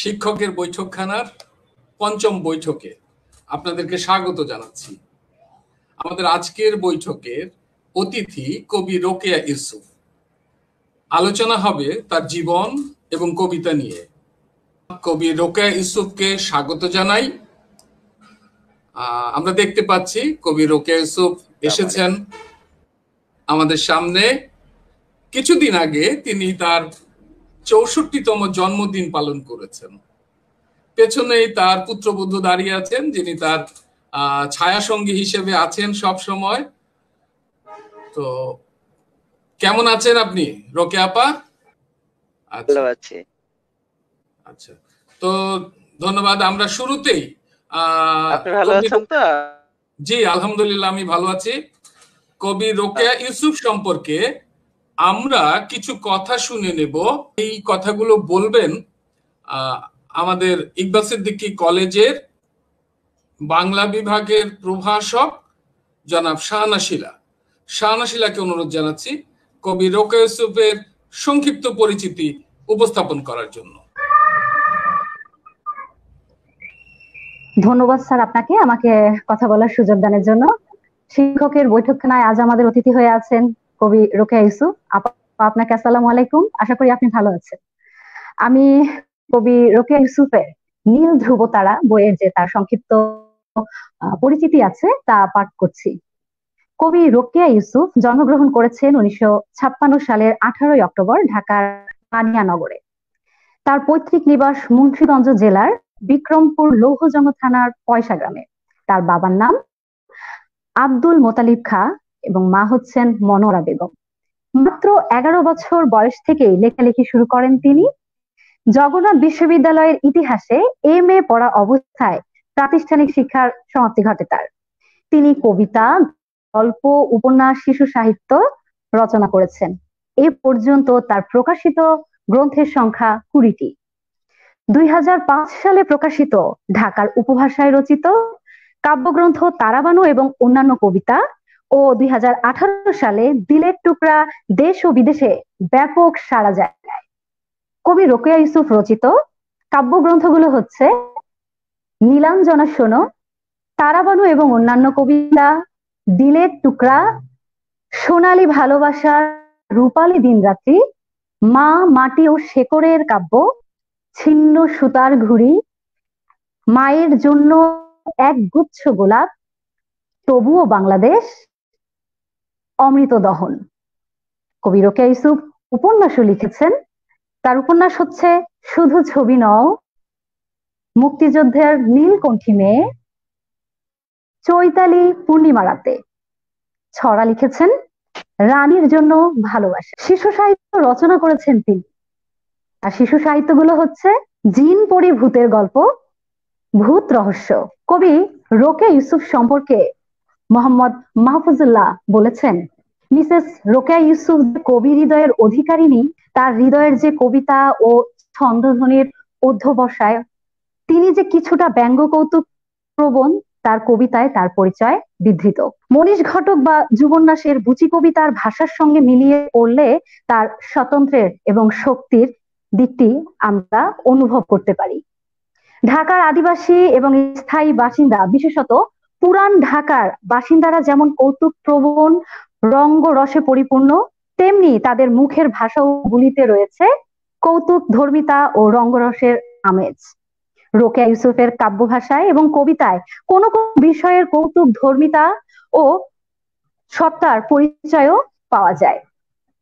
শিক্ষকের বৈঠকখানার পঞ্চম বৈঠকে আপনাদেরকে স্বাগত জানাচ্ছি। আমাদের আজকের বৈঠকের অতিথি কবি রোকেয়া ইউসুফ। আলোচনা হবে তার জীবন এবং কবিতা নিয়ে। কবি রোকেয়া ইউসুফকে স্বাগত জানাই। আমরা দেখতে পাচ্ছি কবি রোকেয়া ইউসুফ এসেছেন আমাদের সামনে। কিছুদিন আগে তিনি তার ৬৪তম জন্মদিন পালন করেছেন। পেছনেই তার পুত্রবধূ দাঁড়িয়ে আছেন, যিনি তার ছায়া সঙ্গী হিসেবে আছেন সব সময়। তো কেমন আছেন আপনি রোকেয়া আপা? ভালো আছি। আচ্ছা, তো ধন্যবাদ। আমরা শুরুতেই আপনি ভালো আছেন তো? জি আলহামদুলিল্লাহ, আমি ভালো আছি। কবি রোকেয়া ইউসুফ সম্পর্কে আমরা কিছু কথা শুনে নেব। এই কথাগুলো বলবেন আমাদের ইকবাল সিদ্দিকী কলেজের বাংলা বিভাগের প্রভাষক জনাব শাহানা শিলা। শাহানা শিলাকে অনুরোধ জানাচ্ছি কবি রোকেয়া ইউসুফের সংক্ষিপ্ত পরিচিতি উপস্থাপন করার জন্য। ধন্যবাদ স্যার আপনাকে আমাকে কথা বলার সুযোগ দানের জন্য। শিক্ষকের বৈঠকখানায় আজ আমাদের অতিথি হয়ে আছেন কবি রোকেয়া ইউসুফ। আপনাকে আসসালামু আলাইকুম, আশা করি আপনি ভালো আছেন। আমি কবি রোকেয়া ইউসুফের নীল ধ্রুব তারা বইয়ের যে তার সংক্ষিপ্ত পরিচিতি আছে তা পাঠ করছি। কবি রোকেয়া ইউসুফ জন্মগ্রহণ করেছেন ১৯৫৬ সালের ১৮ অক্টোবর ঢাকার পানিয়ানগরে। তার পৈতৃক নিবাস মুন্সিগঞ্জ জেলার বিক্রমপুর লৌহজং থানার পয়সা গ্রামে। তার বাবার নাম আব্দুল মোতালিব খাঁ এবং মা হচ্ছেন মনোরা বেগম। মাত্র ১১ বছর বয়স থেকেই লেখালেখি শুরু করেন তিনি। জগন্নাথ বিশ্ববিদ্যালয়ের ইতিহাসে MA পড়া অবস্থায় প্রাতিষ্ঠানিক শিক্ষার সমাপ্তি ঘটে তার। তিনি কবিতা, গল্প, উপন্যাস, শিশু সাহিত্য রচনা করেছেন। এ পর্যন্ত তার প্রকাশিত গ্রন্থের সংখ্যা ২০টি। ২০০৫ সালে প্রকাশিত ঢাকার উপভাষায় রচিত কাব্যগ্রন্থ তারাবানু এবং অন্যান্য কবিতা ও ২০১৮ সালে দিলের টুকরা দেশ ও বিদেশে ব্যাপক সাড়া যায়। কবি রোকেয়া ইউসুফ রচিত কাব্যগ্রন্থগুলো হচ্ছে নীলাঞ্জনা শোনো, তারাবানু এবং অন্যান্য কবিতা, দিলের টুকরা, সোনালী ভালোবাসার রূপালী দিনরাত্রি, মা, মাটি ও শেকড়ের কাব্য, ছিন্ন সুতার ঘুড়ি, মায়ের জন্য এক গুচ্ছ গোলাপ, তবুও বাংলাদেশ, অমৃত দহন। কবি রোকেয়া ইউসুফ উপন্যাসও লিখেছেন। তার উপন্যাস হচ্ছে শুধু ছবি নও, মুক্তিযুদ্ধের নীলকণ্ঠী মেয়ে, চৈতালি পূর্ণিমা রাতে। ছড়া লিখেছেন রানীর জন্য ভালোবাসা। শিশু সাহিত্য রচনা করেছেন তিনি। আর শিশু সাহিত্যগুলো হচ্ছে জিন পরি ভূতের গল্প, ভূত রহস্য। কবি রোকেয়া ইউসুফ সম্পর্কে মোহাম্মদ মাহফুজুল্লাহ বলেছেন, মিসেস রোকেয়া ইউসুফ কবি হৃদয়ের অধিকারিণী। তার হৃদয়ের যে কবিতা ও ছন্দধ্বনির অধ্যবসায়, তিনি যে কিছুটা ব্যঙ্গ কৌতুক প্রবণ, তার কবিতায় তার পরিচয় বিধৃত। মনীষ ঘটক বা যুবন্যাসের বুচি কবিতার ভাষার সঙ্গে মিলিয়ে পড়লে তার স্বতন্ত্রের এবং শক্তির দিকটি আমরা অনুভব করতে পারি। ঢাকার আদিবাসী এবং স্থায়ী বাসিন্দা, বিশেষত পুরান ঢাকার বাসিন্দারা যেমন কৌতুক প্রবণ, রঙ্গ রসে পরিপূর্ণ, তেমনি তাদের মুখের ভাষা ও গুলিতে রয়েছে কৌতুক ধর্মিতা ও রঙ্গরসের আমেজ। রোকেয়া ইউসুফের কাব্য ভাষায় এবং কবিতায় কোন কোন বিষয়ের কৌতুক ধর্মিতা ও সত্তার পরিচয়ও পাওয়া যায়।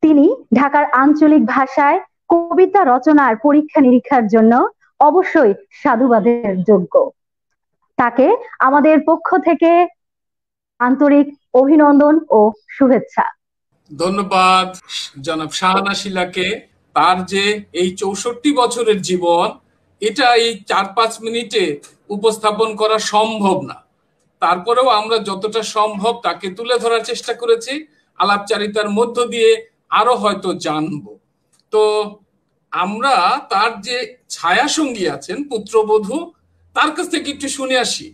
তিনি ঢাকার আঞ্চলিক ভাষায় কবিতা রচনার পরীক্ষা নিরীক্ষার জন্য অবশ্যই সাধুবাদের যোগ্য। তাকে আমাদের পক্ষ থেকে আন্তরিক অভিনন্দন ও শুভেচ্ছা। ধন্যবাদ জনাব শাহানা শিলাকে। তার যে এই ৬৪ বছরের জীবন, এটা এই ৪-৫ মিনিটে উপস্থাপন করা সম্ভব না। তারপরেও আমরা যতটা সম্ভব তাকে তুলে ধরার চেষ্টা করেছি। আলাপচারিতার মধ্য দিয়ে আরো হয়তো জানবো। তো আমরা তার যে ছায়া সঙ্গী আছেন পুত্রবধূ, তার কাছ থেকে একটু শুনে আসি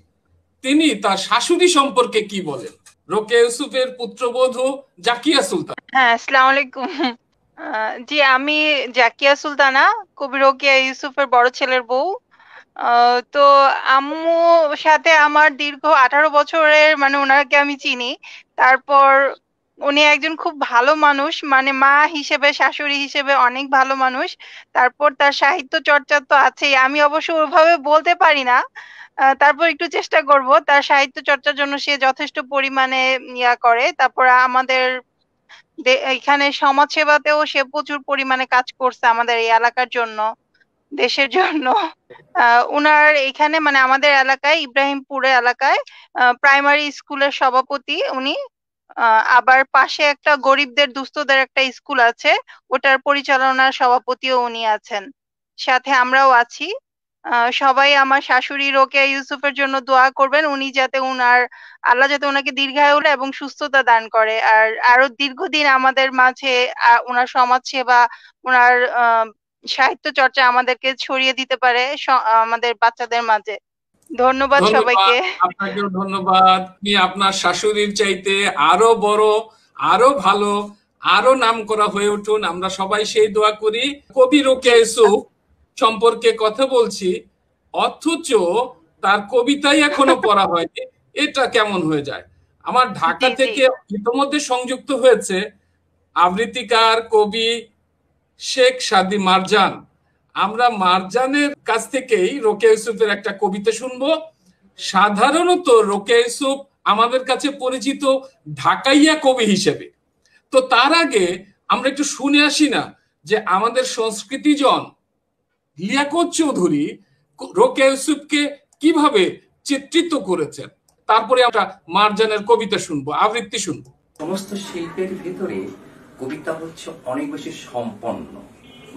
তিনি তার শাশুড়ি সম্পর্কে কি বলেন। রোকেয়া ইউসুফের পুত্রবধূ জাকিয়া সুলতান। হ্যাঁ, আসসালামু আলাইকুম। জি, আমি জাকিয়া সুলতানা, কবি রোকেয়া ইউসুফের বড় ছেলের বউ। তো আম্মু সাথে আমার দীর্ঘ 18 বছরের মানে উনাকে আমি চিনি। তারপর উনি একজন খুব ভালো মানুষ। মানে মা হিসেবে, শাশুড়ি হিসেবে অনেক ভালো মানুষ। তারপর তার সাহিত্য চর্চা তো আছেই। আমি অবশ্য ওভাবে বলতে পারি না। তারপর একটু চেষ্টা করব। তার সাহিত্য চর্চার জন্য সে যথেষ্ট পরিমাণে ইয়া করে। তারপর আমাদের এখানে সমাজসেবাতেও সে প্রচুর পরিমাণে কাজ করছে আমাদের এই এলাকার জন্য, দেশের জন্য। উনার এখানে মানে আমাদের এলাকায় ইব্রাহিমপুরে এলাকায় প্রাইমারি স্কুলের সভাপতি উনি। আবার পাশে একটা গরিবদের দুস্থদের একটা স্কুল আছে, ওটার পরিচালনার সভাপতিও উনি আছেন। সাথে আমরাও আছি। সবাই আমার শাশুড়ি রোকেয়া ইউসুফের জন্য দোয়া করবেন। উনি যাতে আল্লাহ যাতে উনাকে দীর্ঘায়ু এবং সুস্থতা দান করে। আর আরো দীর্ঘদিন আমাদের মাঝে উনার সমাজসেবা, উনার সাহিত্য চর্চা আমাদেরকে ছড়িয়ে দিতে পারে আমাদের বাচ্চাদের মাঝে। ধন্যবাদ ধন্যবাদ, সবাইকে। আপনাকেও ধন্যবাদ। আপনি আপনার শাশুড়ির চাইতে আরো বড়, আরো ভালো, আরো নামকরা হয়ে উঠুন, আমরা সবাই সেই দোয়া করি। কবি রোকেয়া ইউসুফ সম্পর্কে কথা বলছি, অথচ তার কবিতাই এখনো পড়া হয়নি, এটা কেমন হয়ে যায়? আমার ঢাকা জি জি থেকে ইতোমধ্যে সংযুক্ত হয়েছে আবৃত্তিকার কবি শেখ সাদী মারজান। আমরা মারজানের কাছ থেকেই রোকেয়া ইউসুফের একটা কবিতা শুনবো। সাধারণত রোকেয়া ইউসুফ আমাদের কাছে পরিচিত ঢাকাইয়া কবি হিসেবে। তো তার আগে আমরা একটু শুনে আসি না যে আমাদের সংস্কৃতিজন লিয়াকত চৌধুরী রোকেয়া ইউসুফকে কিভাবে চিত্রিত করেছেন। তারপরে আমরা মারজানের কবিতা শুনবো, আবৃত্তি শুনবো। সমস্ত শিল্পের ভিতরে কবিতা হচ্ছে অনেক বেশি সম্পন্ন।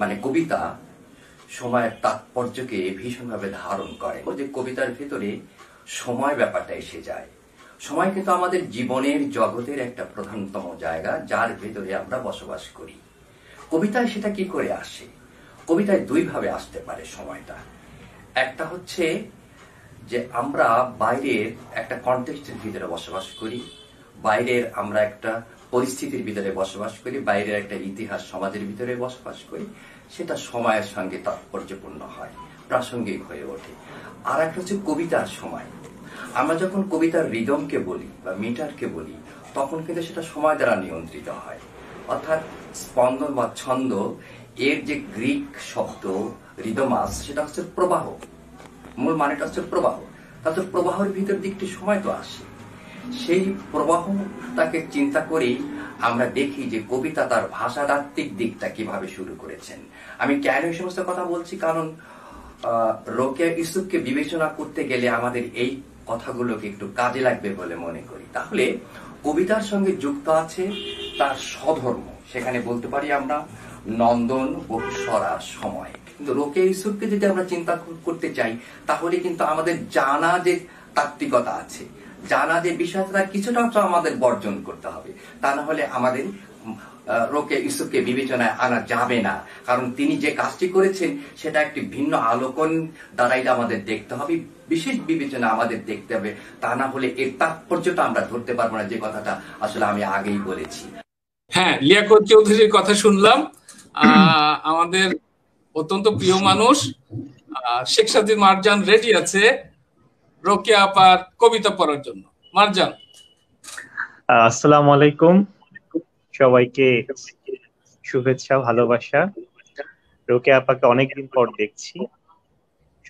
মানে কবিতা সময়ের তাৎপর্যকে ভীষণভাবে ধারণ করে। যে কবিতার ভিতরে সময় ব্যাপারটা এসে যায়। সময় কিন্তু আমাদের জীবনের জগতের একটা প্রধানতম জায়গা, যার ভেতরে আমরা বসবাস করি। কবিতায় সেটা কি করে আসে? কবিতায় দুইভাবে আসতে পারে সময়টা। একটা হচ্ছে যে আমরা বাইরের একটা কনটেক্সটের ভিতরে বসবাস করি, বাইরের আমরা একটা পরিস্থিতির ভিতরে বসবাস করি, বাইরের একটা ইতিহাস সমাজের ভিতরে বসবাস করি, সেটা সময়ের সঙ্গে তাৎপর্যপূর্ণ হয়, প্রাসঙ্গিক হয়ে ওঠে। আর একটা হচ্ছে কবিতার সময়। আমরা যখন কবিতার রিদমকে বলি বা মিটারকে বলি, তখন কিন্তু সেটা সময় দ্বারা নিয়ন্ত্রিত হয়। অর্থাৎ স্পন্দন বা ছন্দ এর যে গ্রিক শব্দ রিদমাস, সেটা হচ্ছে প্রবাহ, মূল মানেটা হচ্ছে প্রবাহ। তাতে প্রবাহের ভিতর দিকটি সময় তো আসে। সেই প্রবাহটাকে চিন্তা করেই আমরা দেখি যে কবিতা তার ভাষাতাত্ত্বিক দিকটা কিভাবে শুরু করেছেন। আমি কেন এই সমস্ত কথা বলছি, কারণ রোকেয়া ইউসুফকে বিবেচনা করতে গেলে আমাদের এই কথাগুলোকে একটু কাজে লাগবে বলে মনে করি। তাহলে কবিতার সঙ্গে যুক্ত আছে তার স্বধর্ম, সেখানে বলতে পারি আমরা নন্দন বহুসরা সময়। কিন্তু রোকেয়া ইউসুফকে যদি আমরা চিন্তা করতে চাই, তাহলে কিন্তু আমাদের জানা যে তাত্ত্বিকতা আছে, জানা যে বিষয়টা, কিছুটা আমাদের বর্জন করতে হবে। তা না হলে আমাদের রোকেয়া ইউসুফকে বিবেচনায় আনা যাবে না। কারণ তিনি যে কাজটি করেছেন সেটা একটি ভিন্ন আলোকন দ্বারাই আমাদের দেখতে হবে, বিশেষ বিবেচনা আমাদের দেখতে হবে। তা না হলে এর তাৎপর্যটা আমরা ধরতে পারবো না, যে কথাটা আসলে আমি আগেই বলেছি। হ্যাঁ, লিয়াকত চৌধুরীর কথা শুনলাম। আমাদের অত্যন্ত প্রিয় মানুষ শেখ সাদী মারজান রেডি আছে রোকেয়া আপার কবিতা পড়ার জন্য। মারজান। আসসালামু আলাইকুম, সবাইকে শুভেচ্ছা, ভালোবাসা। রোকেয়া আপাকে অনেকদিন পর দেখছি,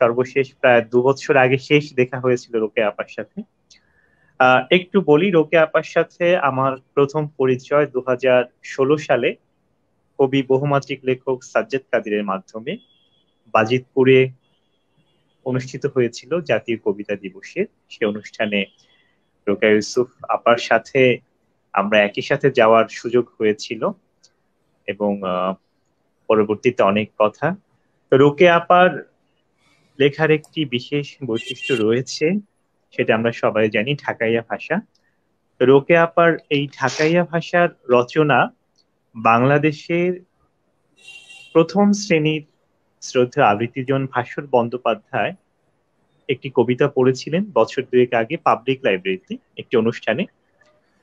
সর্বশেষ প্রায় 2 বছর আগে শেষ দেখা হয়েছিল রোকেয়া আপার সাথে। একটু বলি, রোকেয়া আপার সাথে আমার প্রথম পরিচয় 2016 সালে কবি বহুমাত্রিক লেখক সাজ্জাদ কাদিরের মাধ্যমে বাজিতপুরে অনুষ্ঠিত হয়েছিল জাতীয় কবিতা দিবসের। সে অনুষ্ঠানে রোকেয়া ইউসুফ আপার সাথে আমরা একই সাথে যাওয়ার সুযোগ হয়েছিল এবং পরবর্তীতে অনেক কথা। রোকেয়া আপার লেখার একটি বিশেষ বৈশিষ্ট্য রয়েছে, সেটা আমরা সবাই জানি, ঢাকাইয়া ভাষা। রোকেয়া আপার এই ঢাকাইয়া ভাষার রচনা বাংলাদেশের প্রথম শ্রেণীর শ্রদ্ধা আবৃত্তিজন ভাস্বর বন্দ্যোপাধ্যায় একটি কবিতা পড়েছিলেন বছর 2 আগে পাবলিক লাইব্রেরিতে একটি অনুষ্ঠানে।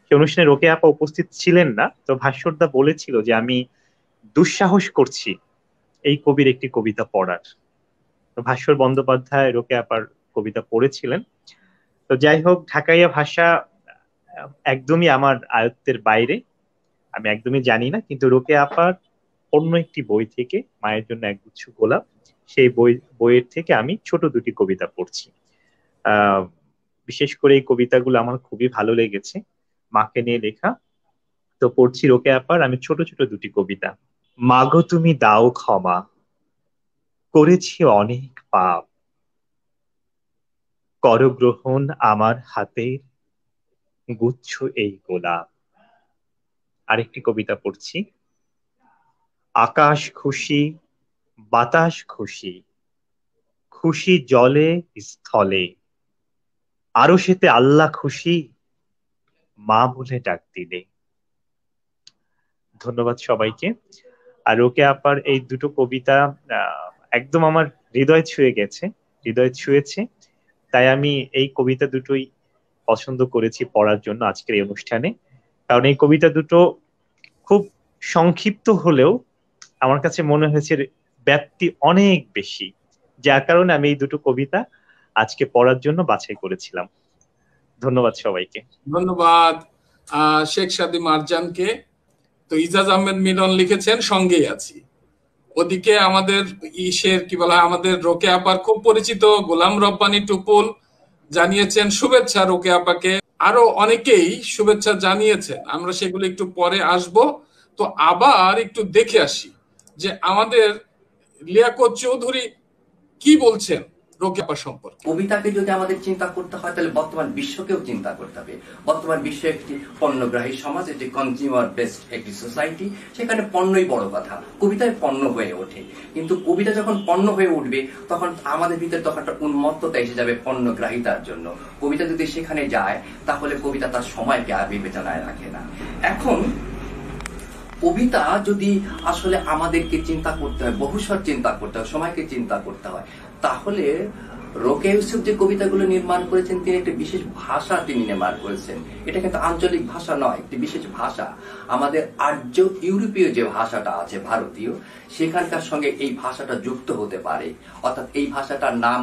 সে অনুষ্ঠানে রোকেয়া আপা উপস্থিত ছিলেন না, তো ভাস্বরদা বলেছিল যে আমি দুঃসাহস করছি এই কবির একটি কবিতা পড়ার। তো ভাস্কর বন্দ্যোপাধ্যায় রোকেয়া আপার কবিতা পড়েছিলেন। তো যাই হোক, ঢাকাইয়া ভাষা একদমই আমার আয়ত্তের বাইরে, আমি একদমই জানি না, কিন্তু রোকেয়া আপার অন্য একটি বই থেকে মায়ের জন্য একগুচ্ছ গোলাপ, সেই বইয়ের থেকে আমি ছোট দুটি কবিতা পড়ছি। বিশেষ করে এই কবিতাগুলো আমার খুবই ভালো লেগেছে, মাকে নিয়ে লেখা। তো পড়ছি রোকেয়া আপার আমি ছোট ছোট দুটি কবিতা। মাগো তুমি দাও ক্ষমা, করেছি অনেক পাপ, করগ্রহণ আমার হাতের গুচ্ছ এই গোলাপ। আরেকটি কবিতা পড়ছি। আকাশ খুশি, বাতাস খুশি, খুশি জলে স্থলে, আরো সেতে আল্লাহ খুশি, মা বলে ডাক দিলে। ধন্যবাদ সবাইকে। আর রোকেয়া আপার এই দুটো কবিতা একদম আমার হৃদয় ছুঁয়েছে, তাই আমি এই কবিতা দুটোই পছন্দ করেছি পড়ার জন্য আজকের এই অনুষ্ঠানে। কারণ এই কবিতা দুটো খুব সংক্ষিপ্ত হলেও আমার কাছে মনে হয়েছে ব্যাপ্তি অনেক বেশি, যার কারণে আমি এই দুটো কবিতা আজকে পড়ার জন্য বাছাই করেছিলাম। ধন্যবাদ সবাইকে। ধন্যবাদ শেখ সাদি মারজানকে। তো ইজাজ আহমেদ মিলন লিখেছেন সঙ্গেই আছি। ওদিকে আমাদের কি বলা, আমাদের রোকেয়া আপার খুব পরিচিত গোলাম রব্বানী টুপুল জানিয়েছেন শুভেচ্ছা রোকেয়া আপাকে। আরো অনেকেই শুভেচ্ছা জানিয়েছেন, আমরা সেগুলো একটু পরে আসব। তো আবার একটু দেখে আসি যে আমাদের লিয়াকত চৌধুরী কি বলছেন রোকেয়া আপা সম্পর্কে। কবিতাকে যদি আমাদের চিন্তা করতে হয় তাহলে বর্তমান বিশ্বকেও চিন্তা করতে হবে। বর্তমান বিশ্ব একটি পণ্যগ্রাহী সমাজ, একটি কনজিউমার বেসড একটি সোসাইটি, সেখানে পণ্যই বড় কথা, কবিতায় পণ্য হয়ে ওঠে। কিন্তু কবিতা যখন পণ্য হয়ে উঠবে তখন আমাদের ভিতরে তখন একটা উন্মত্ততা এসে যাবে পণ্যগ্রাহিতার জন্য। কবিতা যদি সেখানে যায় তাহলে কবিতা তার সময়কে আর বিবেচনায় রাখে না। এখন কবিতা যদি আসলে আমাদেরকে চিন্তা করতে হয়, বহুসর চিন্তা করতে হয়, সময়কে চিন্তা করতে হয়, তাহলে রোকেয়া ইউসুফ যে কবিতাগুলো নির্মাণ করেছেন তিনি একটি বিশেষ ভাষা তিনি নির্মাণ করেছেন। এটা কিন্তু আঞ্চলিক ভাষা নয়, একটি বিশেষ ভাষা। আমাদের আর্য ইউরোপীয় যে ভাষাটা আছে ভারতীয়, সেখানকার সঙ্গে এই ভাষাটা যুক্ত হতে পারে। অর্থাৎ এই ভাষাটার নাম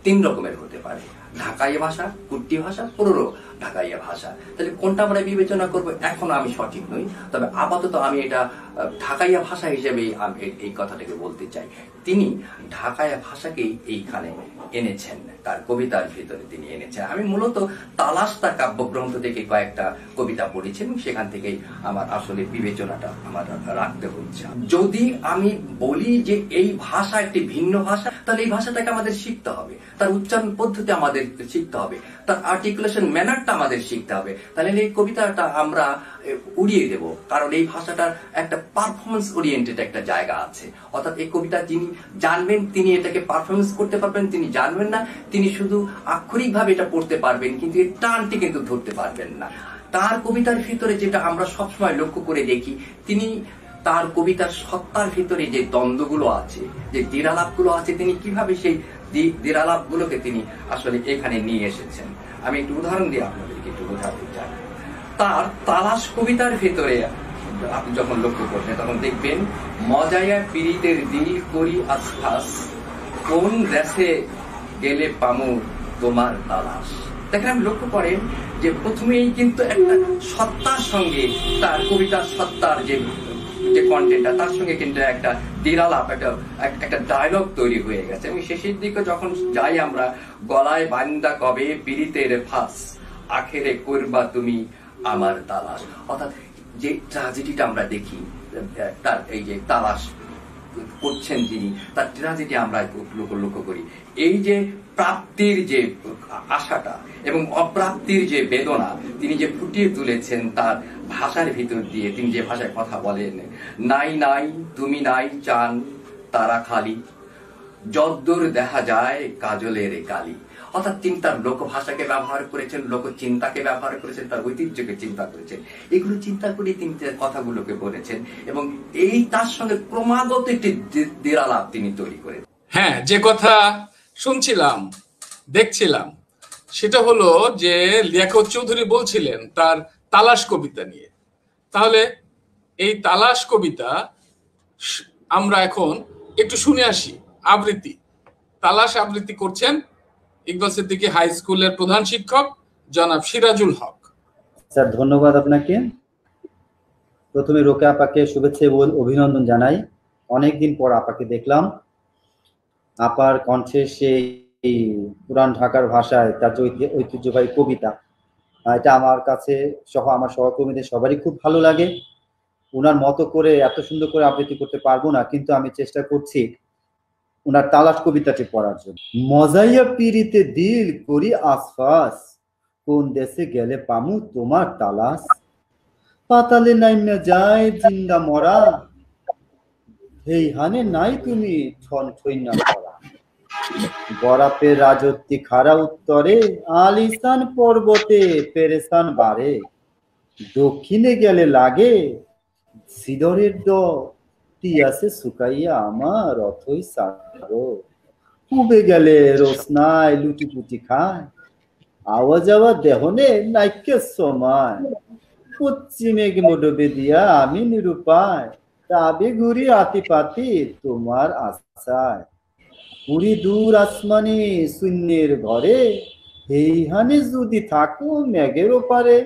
3 রকমের হতে পারে, ঢাকাইয়া ভাষা, কুর্দি ভাষা, পুরো ঢাকাইয়া ভাষা। তাহলে কোনটা আমরা বিবেচনা করবো এখন আমি সঠিক নই, তবে আপাতত আমি এটা ঢাকাইয়া ভাষা হিসেবেই এই কথাটাকে বলতে চাই। তিনি ঢাকাইয়া ভাষাকেই এইখানে এনেছেন, তার কবিতার ভিতরে তিনি এনেছেন। আমি মূলত তালাশ তার কাব্যগ্রন্থ থেকে কয়েকটা কবিতা পড়েছি এবং সেখান থেকেই আমার আসলে বিবেচনাটা আমার রাখতে হচ্ছে। যদি আমি বলি যে এই ভাষা একটি ভিন্ন ভাষা, তাহলে এই ভাষাটাকে আমাদের শিখতে হবে, তার উচ্চারণ পদ্ধতি আমাদের শিখতে হবে, তার আর্টিকুলেশন ম্যানারটা আমাদের শিখতে হবে। তাহলে এই কবিতাটা আমরা উড়িয়ে দেব, কারণ এই ভাষাটার একটা পারফরমেন্স ওরিয়েন্টেড একটা জায়গা আছে। অর্থাৎ এই কবিতা যিনি জানবেন তিনি এটাকে পারফরমেন্স করতে পারবেন, তিনি জানবেন না তিনি শুধু আক্ষরিক ভাবে এটা পড়তে পারবেন কিন্তু এর টানটি কিন্তু ধরতে পারবেন না। তার কবিতার ভিতরে যেটা আমরা সবসময় লক্ষ্য করে দেখি, তিনি তার কবিতার সত্তার ভিতরে যে দ্বন্দ্বগুলো আছে, যে দ্বিরালাপগুলো আছে, তিনি কিভাবে সেই দ্বিরালাপগুলোকে তিনি আসলে এখানে নিয়ে এসেছেন। আমি একটু উদাহরণ দিয়ে আপনাদেরকে একটু বোঝাতে চাই। তার তালাশ কবিতার ভেতরে আপনি যখন লক্ষ্য করবেন তখন দেখবেন, মজায়া পীড়িতের দিল করি আশ্বাস, কোন দেশে গেলে পামু তোমার তালাশ। দেখেন, আপনি লক্ষ্য করেন যে প্রথমেই কিন্তু একটা সত্তার সঙ্গে তার কবিতার সত্তার যে কন্টেন্টটা, তার সঙ্গে কিন্তু একটা দ্বিরালাপ, একটা ডায়লগ তৈরি হয়ে গেছে। এবং শেষের দিকে যখন যাই আমরা, গলায় বান্দা কবে পীড়িতের ফাঁস, আখেরে করবা তুমি আমার তালাশ। অর্থাৎ যে ট্রাজেডিটা আমরা দেখি, তার এই যে তালাশ করছেন যিনি, তার ট্রাজেডি আমরা লক্ষ্য করি। এই যে প্রাপ্তির যে আশাটা এবং অপ্রাপ্তির যে বেদনা তিনি যে ফুটিয়ে তুলেছেন তার ভাষার ভিতর দিয়ে, তিনি যে ভাষায় কথা বলেন, নাই নাই তুমি নাই চান তারা খালি, যদ্দূর দেখা যায় কাজলের কালি। অর্থাৎ তিনি তার লোকভাষাকে ব্যবহার করেছেন, লোক চিন্তাকে ব্যবহার করেছেন, তার ঐতিহ্যকে চিন্তা করেছেন। এগুলো চিন্তা করে তিনি কথাগুলোকে বলেছেন এবং এই তার সঙ্গে ক্রমাগত একটি দ্বিরালাপ তিনি তৈরি করেন। হ্যাঁ, যে কথা শুনছিলাম দেখছিলাম সেটা হলো যে লিয়াকত চৌধুরী বলছিলেন তার তালাশ কবিতা নিয়ে। তাহলে এই তালাশ কবিতা আমরা এখন একটু শুনে আসি আবৃত্তি। তালাশ আবৃত্তি করছেন ইকবাল সিদ্দিকী হাই স্কুলের প্রধান শিক্ষক জনাব সিরাজুল হক। স্যার ধন্যবাদ আপনাকে। প্রথমে রোকেয়া আপাকে শুভেচ্ছা এবং অভিনন্দন জানাই। অনেকদিন পর আপাকে দেখলাম। আপার কণ্ঠে সেই পুরান ঢাকার ভাষায় তার যে ঐতিহ্যবাহী কবিতা, এটা আমার কাছে সহ আমার সহকর্মীদের সবারই খুব ভালো লাগে। উনার মতো করে এত সুন্দর করে আবৃত্তি করতে পারবো না, কিন্তু আমি চেষ্টা করছি উনার তালাশ কবিতাটি পড়ার জন্য। মজাইয়া পিরিতে দিল করি আশফাস, কোন দেশে গেলে পামু তোমার তালাশ, পাতালে নাইমা যায় জিন্দা মরা, হেইহানে নাই তুমি ঠন ঠইনা পড়া। বরাপের রাজত্বি খাড়া উত্তরে, আলিসান পর্বতে পেরেসান বাড়ে, দক্ষিণে গেলে লাগে সিদরের দ, তিয়াসে শুকাইয়া আমার অথই সাগর, পূবে গেলে রোশনায় লুটিপুটি খায়, আওয়া যাওয়া দেহনে নাইকে সময়, পশ্চিমে মোডবে দিয়া আমি নিরুপায়, তাবে ঘুরি আতিপাতি তোমার আশায়, পুরি দূর আসমানি শূন্যের ঘরে, হেইহানে যদি থাকো মেঘের ওপারে,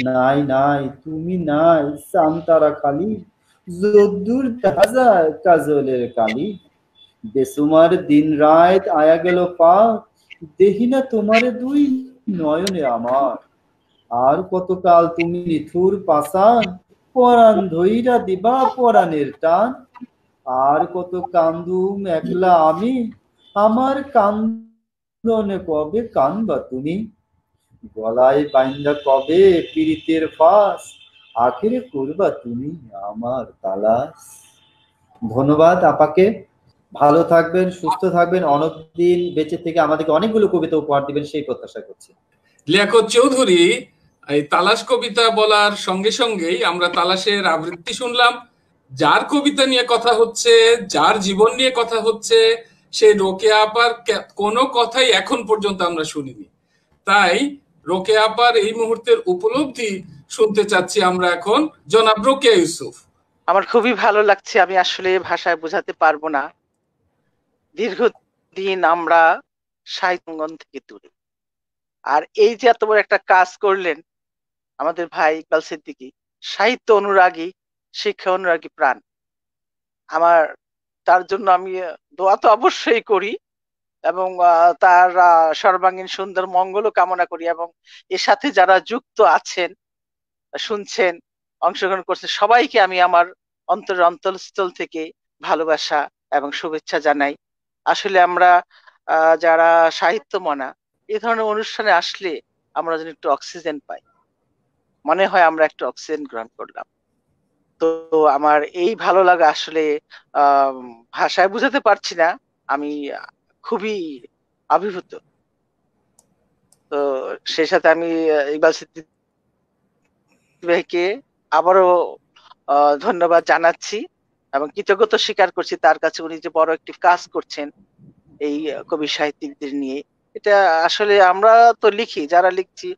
নাই নাই তুমি নাই সান্তারা খালি, যদ্দূর দেখা যায় কাজলের কালি, বেসুমার দিন রাত আয়া গেল পার, দেহি না তোমারে দুই নয়নে আমার, আর কতকাল তুমি নিথুর পাষাণ, পরাণ ধইরা দিবা পরাণের টান, আর কত কান্দুম একলা আমি, আমার কান্দনে কবে কানবা তুমি, গলায় বাইন্দা কবে পীড়িতের ফাঁস, আখেরে করবা তুমি আমার তালাশ। ধন্যবাদ আপাকে। ভালো থাকবেন, সুস্থ থাকবেন, অনেকদিন বেঁচে থেকে আমাদেরকে অনেকগুলো কবিতা উপহার দিবেন সেই প্রত্যাশা করছি। লিয়াকত চৌধুরী এই তালাশ কবিতা বলার সঙ্গে সঙ্গেই আমরা তালাশের আবৃত্তি শুনলাম। যার কবিতা নিয়ে কথা হচ্ছে, যার জীবন নিয়ে কথা হচ্ছে, সেই রোকেয়া আপার কোনো কথাই এখন পর্যন্ত আমরা শুনিনি। তাই রোকেয়া আপার এই মুহূর্তের উপলব্ধি শুনতে চাচ্ছি আমরা এখন জনাব রোকেয়া ইউসুফ। আমার খুবই ভালো লাগছে, আমি আসলে ভাষায় বোঝাতে পারবো না। দীর্ঘদিন আমরা সাহিত্যাঙ্গন থেকে দূরে, আর এই যে এত বড় একটা কাজ করলেন আমাদের ভাই ইকবাল সিদ্দিকী, সাহিত্য অনুরাগী, শিক্ষা অনুরাগী প্রাণ। আমার তার জন্য আমি দোয়া তো অবশ্যই করি, এবং তার সর্বাঙ্গীন সুন্দর মঙ্গলও কামনা করি, এবং এর সাথে যারা যুক্ত আছেন, শুনছেন, অংশগ্রহণ করছে, সবাইকে আমি আমার অন্তরের অন্তঃস্থল থেকে ভালোবাসা এবং শুভেচ্ছা জানাই। আসলে আমরা যারা সাহিত্য মনা, এই ধরনের অনুষ্ঠানে আসলে আমরা যেন একটু অক্সিজেন পাই, মনে হয় আমরা একটু অক্সিজেন গ্রহণ করলাম। তো আমার এই ভালো লাগা আসলে ভাষায় বুঝাতে পারছি না, আমি খুবই অভিভূত। তো সেই সাথে আমি ইকবাল সিদ্দিকী ভাইকে আবারও ধন্যবাদ জানাচ্ছি এবং কৃতজ্ঞতা স্বীকার করছি তার কাছে, উনি যে বড় একটি কাজ করছেন এই কবি সাহিত্যিকদের নিয়ে। এটা আসলে আমরা তো লিখি, যারা লিখছি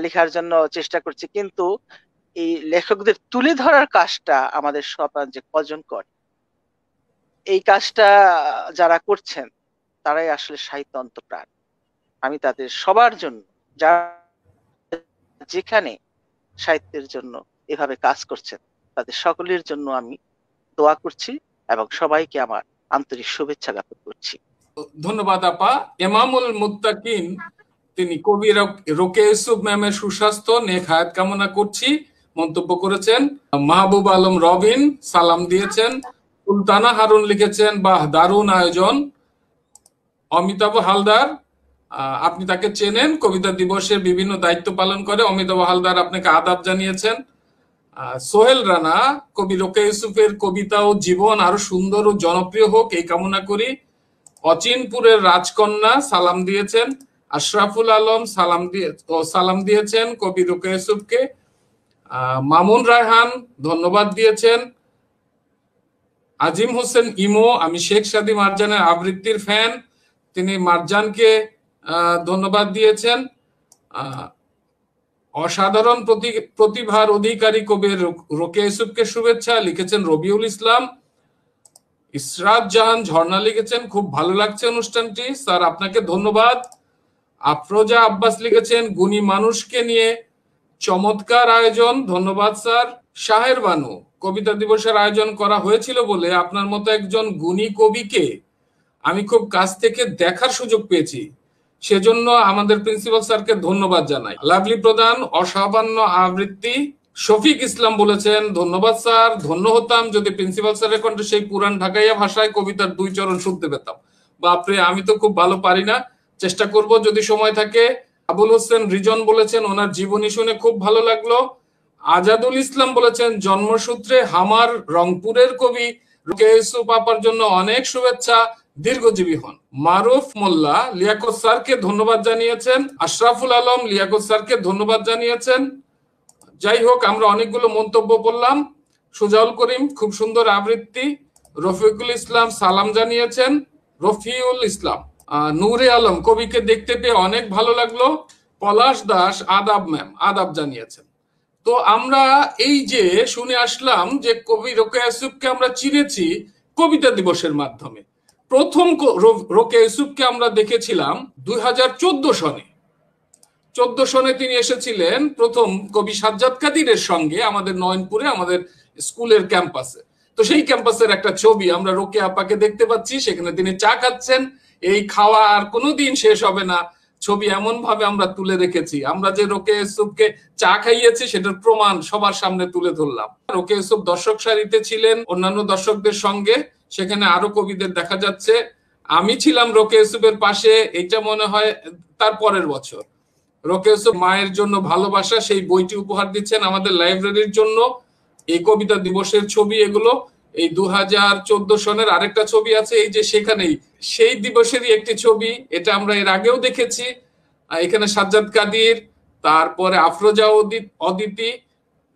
লেখার জন্য চেষ্টা করছি, কিন্তু এই লেখকদের তুলে ধরার কাজটা আমাদের সমাজে কজন করে, এই কাজটা যারা করছেন তারাই আসলে সাহিত্য অন্তঃপ্রাণ। আমি তাদের সবার জন্য, যারা যেখানে সাহিত্যের জন্য এভাবে কাজ করছেন, তাদের সকলের জন্য আমি দোয়া করছি এবং সবাইকে আমার আন্তরিক শুভেচ্ছা জ্ঞাপন করছি। ধন্যবাদ আপা। ইমামুল মুত্তাকিন তিনি কবি রোকেয়া ইউসুফ ম্যামের সুস্বাস্থ্য নেক হায়াত কামনা করছি মন্তব্য করেছেন। মাহবুব আলম রবিন সালাম দিয়েছেন। সুলতানা হারুন লিখেছেন বাহ দারুণ আয়োজন। অমিতাভ হালদার, আপনি তাকে চেনেন, কবিতা দিবসের বিভিন্ন দায়িত্ব পালন করে। অমিতাভ হালদার আপনাকে আদাব জানিয়েছেন। সোহেল রানা, কবি রোকেয়া ইউসুফের কবিতা ও জীবন আরো সুন্দর ও জনপ্রিয় হোক এই কামনা করি। অচিনপুরের রাজকন্যা সালাম দিয়েছেন। আশরাফুল আলম সালাম দিয়েছেন কবি রোকেয়া ইউসুফকে। মামুন রায়হান ধন্যবাদ দিয়েছেন। আজিম হোসেন ইমো, আমি শেখ সাদি মারজানের আবৃত্তির ফ্যান, তিনি মারজানকে ধন্যবাদ দিয়েছেন। অসাধারণ প্রতিভার অধিকারী কবি রোকেয়া ইউসুফকে শুভেচ্ছা, লিখেছেন রবিউল ইসলাম। ইসরাত জাহান ঝর্ণা লিখেছেন খুব ভালো লাগছে অনুষ্ঠানটি, স্যার আপনাকে ধন্যবাদ। আফরোজা আব্বাস লিখেছেন গুণী মানুষকে নিয়ে চমৎকার আয়োজন, ধন্যবাদ স্যার। শাহের বানু, কবিতা দিবসের আয়োজন করা হয়েছিল বলে আপনার মতো একজন গুণী কবিকে আমি খুব কাছ থেকে দেখার সুযোগ পেয়েছি, সেজন্য আমাদের প্রিন্সিপাল স্যারকে ধন্যবাদ জানাই। লাভলি প্রধান, অসামান্য আবৃত্তি। শফিক ইসলাম বলেছেন ধন্যবাদ স্যার, ধন্য হতাম যদি প্রিন্সিপাল স্যারের কণ্ঠে সেই পুরান ঢাকাইয়া ভাষায় কবিতার 2 চরণ শুনতে পেতাম। বাপরে, আমি তো খুব ভালো পারি না, চেষ্টা করব যদি সময় থাকে। আবুল হোসেন রিজন বলেছেন ওনার জীবনী শুনে খুব ভালো লাগলো। আজাদুল ইসলাম বলেছেন জন্মসূত্রে হামার রংপুরের কবি রোকেয়া ইউসুফ আপার জন্য অনেক শুভেচ্ছা, দীর্ঘজীবী হন। মারুফ মোল্লা লিয়াকত স্যারকে ধন্যবাদ জানিয়েছেন। আশরাফুল আলম লিয়াকত স্যারকে ধন্যবাদ জানিয়েছেন। যাই হোক, আমরা অনেকগুলো মন্তব্য বললাম। সুজাউল করিম খুব সুন্দর আবৃত্তি। রফিকুল ইসলাম সালাম জানিয়েছেন। রফিউল ইসলাম, নূরে আলম কবিকে দেখতে পেয়ে অনেক ভালো লাগলো। পলাশ দাস আদাব ম্যাম আদাব জানিয়েছেন। তো আমরা এই যে শুনে আসলাম যে কবি রোকেয়া ইউসুফকে আমরা চিনেছি কবিতা দিবসের মাধ্যমে। প্রথম রোকেয়া ইউসুফকে আমরা দেখেছিলাম 2014 সনে। 14 সনে তিনি এসেছিলেন প্রথম কবি সাজ্জাদ কাদিরের সঙ্গে আমাদের নয়নপুরে, আমাদের স্কুলের ক্যাম্পাসে। তো সেই ক্যাম্পাসের একটা ছবি আমরা রোকেয়া আপাকে দেখতে পাচ্ছি, সেখানে তিনি চা খাচ্ছেন। এই খাওয়া আর কোনোদিন শেষ হবে না, ছবি এমন ভাবে আমরা তুলে রেখেছি। আমরা যে রোকেয়া ইউসুফকে চা খাইয়েছি সেটার প্রমাণ সবার সামনে তুলে ধরলাম। রোকেয়া ইউসুফ দর্শক সারিতে ছিলেন অন্যান্য দর্শকদের সঙ্গে, সেখানে আরো কবিদের দেখা যাচ্ছে। আমি ছিলাম রোকেয়া ইউসুফের পাশে, এটা মনে হয় তার পরের বছর। রোকেয়া ইউসুফ মায়ের জন্য ভালোবাসা সেই বইটি উপহার দিচ্ছেন আমাদের লাইব্রেরির জন্য। এই কবিতা দিবসের ছবি এগুলো। এই 2014 সনের আরেকটা ছবি আছে, এই যে সেখানেই সেই দিবসেরই একটি ছবি, এটা আমরা এর আগেও দেখেছি। এখানে সাজ্জাদ কাদির, তারপরে আফরোজা অদিতি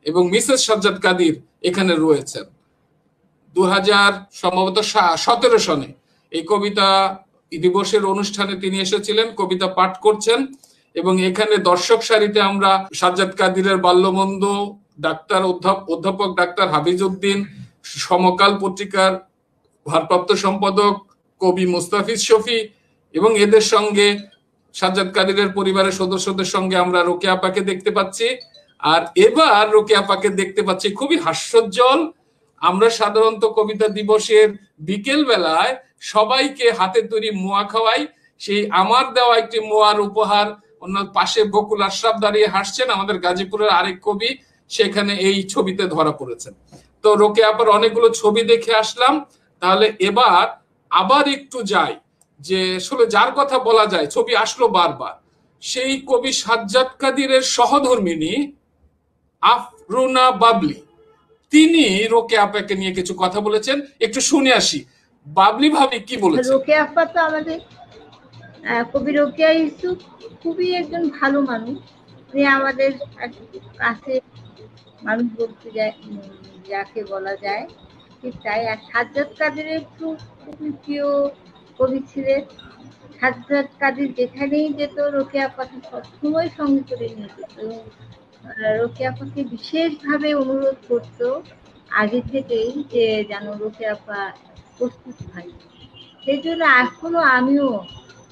এবং মিসেস সাজ্জাদ কাদির এখানে রয়েছেন। 2017 সনে এই কবিতা দিবসের অনুষ্ঠানে তিনি এসেছিলেন, কবিতা পাঠ করছেন। এবং এখানে দর্শক সারিতে আমরা সাজ্জাদ কাদিরের বাল্যমন্দ, অধ্যাপক ডাক্তার হাফিজউদ্দিন, সমকাল পত্রিকার ভারপ্রাপ্ত সম্পাদক কবি মুস্তাফিজ শফি এবং এদের সঙ্গে সাজ্জাদ কাদিরের পরিবারের সদস্যদের সঙ্গে আমরা রোকেয়া আপাকে দেখতে পাচ্ছি। আর এবার রোকেয়া আপাকে দেখতে পাচ্ছি খুবই হাস্যোজ্জ্বল। আমরা সাধারণত কবিতা দিবসের বিকেল বেলায় সবাইকে হাতে তৈরি মোয়া খাওয়াই, সেই আমার দেওয়া একটি মোয়ার উপহার অন্য পাশে বকুল আশরাফ দাঁড়িয়ে হাসছেন, আমাদের গাজীপুরের আরেক কবি, সেখানে এই ছবিতে ধরা পড়েছেন। তো রোকেয়া আপার অনেকগুলো ছবি দেখে আসলাম। তাহলে এবার আবার একটু যাই যে আসলে যার কথা বলা যায়, ছবি আসলো বারবার, সেই কবি সাজ্জাদ কাদিরের সহধর্মিণী আফরুনা বাবলি, তিনি রোকেয়া আপাকে নিয়ে কিছু কথা বলেছেন, একটু শুনে আসি। বাবলি ভাবি কি বলেছেন? রোকেয়া আপা তো আমাদের কবি রোকেয়া ইউসুফ খুবই একজন ভালো মানুষ, উনি আমাদের কাছে মানুষ বলতে যাকে বলা যায় ঠিক তাই। আর সাজ্জাদ কাদিরের খুবই প্রিয় কবি ছিলেন। সাজ্জাদ কাদির যেখানেই যেত রোকেয়া আপাকে সবসময় সঙ্গে করে নিয়ে যেত এবং রোকেয়া আপাকে বিশেষভাবে অনুরোধ করত আগে থেকেই যে যেন রোকেয়া আপা প্রস্তুত হয়। সেই জন্য এখনো আমিও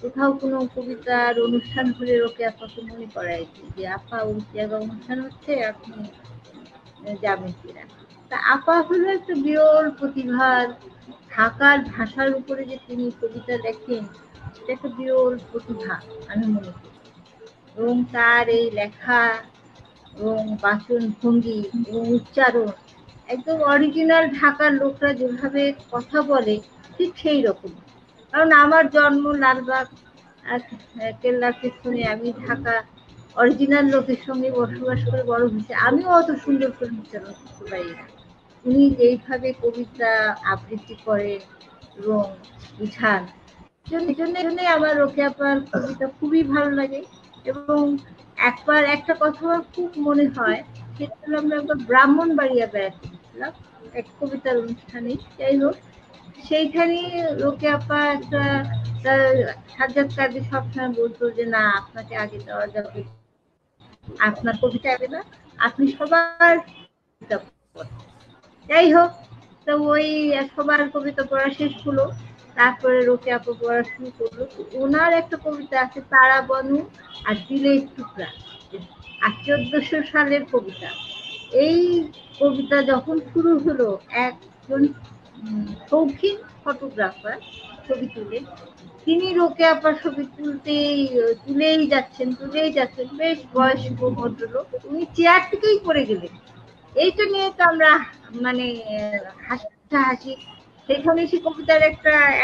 কোথাও কোনো কবিতার অনুষ্ঠান হলে রোকেয়া আপাকে মনে করাইছি যে আপা ওই জায়গায় অনুষ্ঠান হচ্ছে, আপনি যাবেন কিনা। তা আপা হলো একটা বিরল প্রতিভার, ঢাকার ভাষার উপরে যে তিনি কবিতা লেখেন এটা একটা বিরল প্রতিভা আমি মনে করি। এবং তার এই লেখা এবং বাচন ভঙ্গি এবং উচ্চারণ একদম অরিজিনাল ঢাকার লোকরা যেভাবে কথা বলে ঠিক সেই রকম। কারণ আমার জন্ম লালবাগ কেল্লার পেছনে, আমি ঢাকা অরিজিনাল লোকের সঙ্গে বসবাস করে বড় হয়েছে, আমিও অত সুন্দর করে উচ্চারণ করতে পারি না। উনি যেইভাবে কবিতা আবৃত্তি করেন এবং বুঝান, জন্য আমার রোকেয়া আপার কবিতা খুবই ভালো লাগে। এবং একবার একটা কথা আমার খুব মনে হয়, সেটা হলো আমরা একবার ব্রাহ্মণবাড়িয়া বেড়াতে গেছিলাম এক কবিতার অনুষ্ঠানে। যাই হোক, সেইখানে রোকেয়া আপা একটা সাজ্জাদ কাদির সবসময় বলতো যে না আপনাকে আগে দেওয়া যাবে আপনার কবিতা হবে না, আপনি সবার কবিতা পড়েন। যাই হোক, তো ওই সবার কবিতা পড়া শেষ হলো, তারপরে রোকেয়া আপু পড়া শুরু করলো। ওনার একটা কবিতা আছে তারা বনু আর দিলের টুকরা, আর 1400 সালের কবিতা। এই কবিতা যখন শুরু হলো, একজন শৌখিন ফটোগ্রাফার ছবি তুলে, তিনি রোকেয়া আপার ছবি তুলেই যাচ্ছেন। বেশ বয়স্ক ভদ্রলোক, উনি চেয়ার থেকেই পড়ে গেলেন। এইটা নিয়ে তো আমরা মানে হাসি। সেখানে সে কবিতার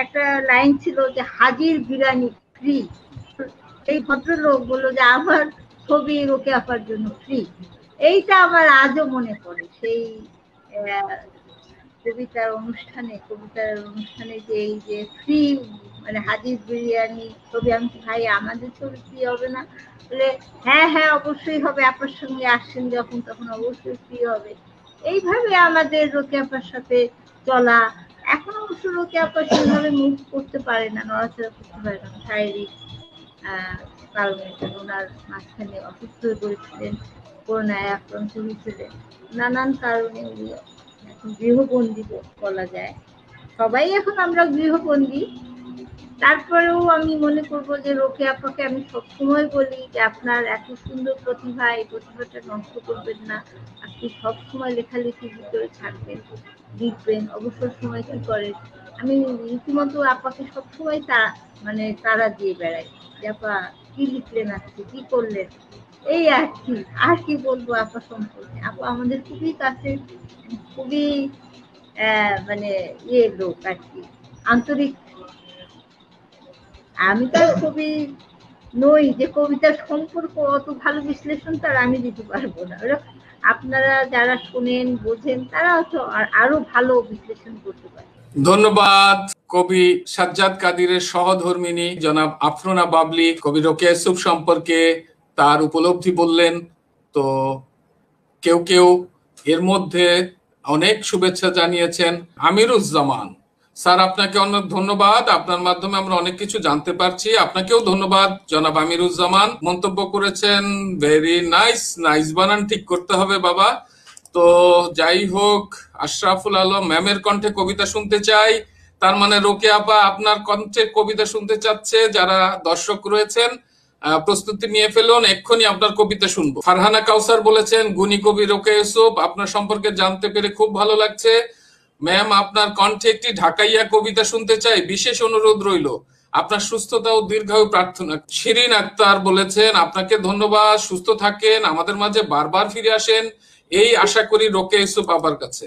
একটা লাইন ছিল যে হাজির বিরিয়ানি ফ্রি। সেই ভদ্রলোক বললো যে আমার ছবি রোকেয়া আপার জন্য ফ্রি। এইটা আমার আজও মনে পড়ে, সেই কবিতার অনুষ্ঠানে যে এই যে ফ্রি মানে হাজির বিরিয়ানি ছবি। আমি ভাই আমাদের ছবি ফ্রি হবে না? বলে হ্যাঁ হ্যাঁ অবশ্যই হবে, আপনার সঙ্গে আসছেন যখন তখন অবশ্যই ফ্রি হবে। এইভাবে আমাদের রোকেয়া আপার সাথে চলা। এখন অবশ্য রোকেয়া আপা সেভাবে মুভ করতে পারে না, নড়াচড়া করতে পারে না, শারীরিক কারণে। ওনার মাঝখানে অসুস্থ হয়ে পড়েছিলেন, করোনায় আক্রান্ত হয়েছিলেন, নানান কারণে উনি এখন গৃহবন্দী বলা যায়। সবাই এখন আমরা গৃহবন্দী। তারপরেও আমি মনে করবো যে রোকেয়া আপাকে আমি সবসময় বলি যে আপনার এত সুন্দর প্রতিভা, এই প্রতিভাটা নষ্ট করবেন না। আপনি সবসময় লেখালেখির ভিতরে থাকবেন, লিখবেন, অবসর সময় কি করেন। আমি রীতিমতো আপাকে সবসময় তারা দিয়ে বেড়াই যে আপা কি লিখলেন, আজকে কি করলেন, এই আর কি বলবো আপা সম্পর্কে। আপা আমাদের খুবই কাছে, খুবই মানে লোক আর কি, আন্তরিক। আমি তো কবি নই যে কবিতার সম্পর্ক অত ভালো বিশ্লেষণ তার আমি দিতে পারবো না। আপনারা যারা শোনেন বোঝেন তারা তো আরো ভালো বিশ্লেষণ করতে পারে। ধন্যবাদ কবি সাজ্জাদ কাদিরের সহধর্মিণী জনাব আফরোনা বাবলি কবি রোকেয়া ইউসুফ সম্পর্কে তার উপলব্ধি বললেন। তো কেউ এর মধ্যে অনেক শুভেচ্ছা জানিয়েছেন। আমিরুজ্জামান স্যার, আপনাকে অনেক ধন্যবাদ, আপনার মাধ্যমে আমরা অনেক কিছু জানতে পারছি। আপনাকেও ধন্যবাদ জনাব আমিরুজ্জামান। মন্তব্য করেছেন ভেরি নাইস বানান ঠিক করতে হবে বাবা। তো যাই হোক, আশরাফুল আলম ম্যামের কণ্ঠে কবিতা শুনতে চাই, তার মানে রোকেয়া আপা আপনার কণ্ঠে কবিতা শুনতে চাচ্ছে। যারা দর্শক রয়েছেন প্রস্তুতি নিয়ে ফেলুন, এক্ষুনি আপনার কবিতা শুনবো। ফারহানা কাউসার বলেছেন গুণী কবি রোকেয়া ইউসুফ, আপনার সম্পর্কে জানতে পেরে খুব ভালো লাগছে ম্যাম। আপনার কণ্ঠে একটি ঢাকাইয়া কবিতা শুনতে চাই, বিশেষ অনুরোধ রইল। আপনার সুস্থতা ও দীর্ঘায়ু প্রার্থনা। শিরিন আক্তার বলেছেন আপনাকে ধন্যবাদ, সুস্থ থাকেন, আমাদের মাঝে বারবার ফিরে আসেন, এই আশা করি রোকেয়া ইউসুফ আপার কাছে।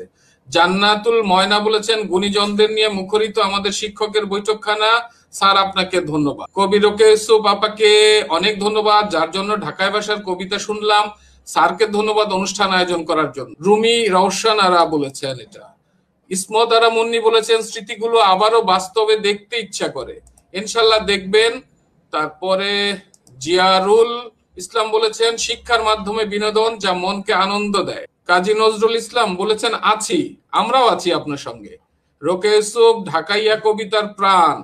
জান্নাতুল ময়না বলেছেন গুণীজনদের নিয়ে মুখরিত আমাদের শিক্ষকের বৈঠকখানা, স্যার আপনাকে ধন্যবাদ। কবি রোকেয়া ইউসুফ আপাকে অনেক ধন্যবাদ, যার জন্য ঢাকায় ভাষার কবিতা শুনলাম। স্যারকে ধন্যবাদ অনুষ্ঠান আয়োজন করার জন্য। রুমি রওশন আরা বলেছেন এটা। ইসমত আরা মুন্নি বলেছেন স্মৃতিগুলো আবারও বাস্তবে দেখতে ইচ্ছা করে, ইনশাল্লাহ দেখবেন। তারপরে জিয়ারুল ইসলাম বলেছেন শিক্ষার মাধ্যমে বিনোদন যা মনকে আনন্দ দেয়। কাজী নজরুল ইসলাম বলেছেন আমরাও আছি আপনার সঙ্গে। রোকেয়া ইউসুফ ঢাকাইয়া কবিতার প্রাণ।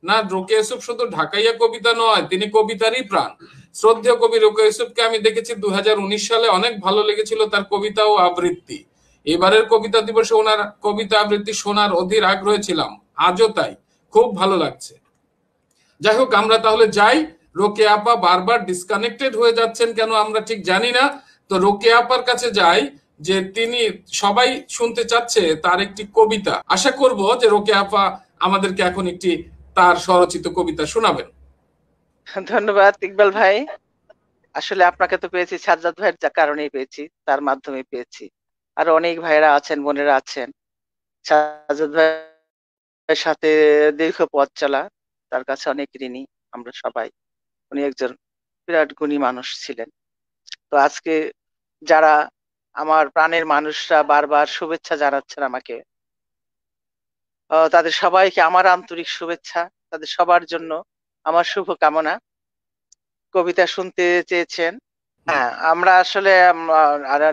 না, রোকেয়া ইউসুফ শুধু ঢাকাইয়া কবিতা নয়, তিনি কবিতারই প্রাণ। শ্রদ্ধেয় কবি রোকেয়া ইউসুফকে আমি দেখেছি 2019 সালে, অনেক ভালো লেগেছিল তার কবিতা ও আবৃত্তি। এবারের কবিতা দিবসে ওনার কবিতা আবৃত্তি শোনার অধীর আগ্রহে ছিলাম, আজও তাই, খুব ভালো লাগছে। যাই হোক, আমরা তাহলে যাই। রোকেয়া আপা বারবার ডিসকানেক্টেড হয়ে যাচ্ছেন কেন আমরা ঠিক জানি না। তো রোকেয়া আপার কাছে যাই, যে তিনি সবাই শুনতে চাচ্ছে তার একটি কবিতা। আশা করব যে রোকেয়া আপা আমাদেরকে এখন একটি তার স্বরচিত কবিতা শোনাবেন। ধন্যবাদ ইকবাল ভাই। আসলে আপনাকে তো পেয়েছি সাজ্জাদ ভাইয়ের কারণেই পেয়েছি, তার মাধ্যমে পেয়েছি। আর অনেক ভাইয়েরা আছেন, বোনেরা আছেন। সাজ্জাদ ভাইয়ের সাথে দীর্ঘ পথ চলা, তার কাছে অনেক ঋণী আমরা সবাই। উনি একজন বিরাট গুণী মানুষ ছিলেন। তো আজকে যারা আমার প্রাণের মানুষরা বারবার শুভেচ্ছা জানাচ্ছেন আমাকে, তাদের সবাইকে আমার আন্তরিক শুভেচ্ছা, তাদের সবার জন্য আমার শুভ কামনা। কবিতা শুনতে চেয়েছেন, হ্যাঁ আমরা আসলে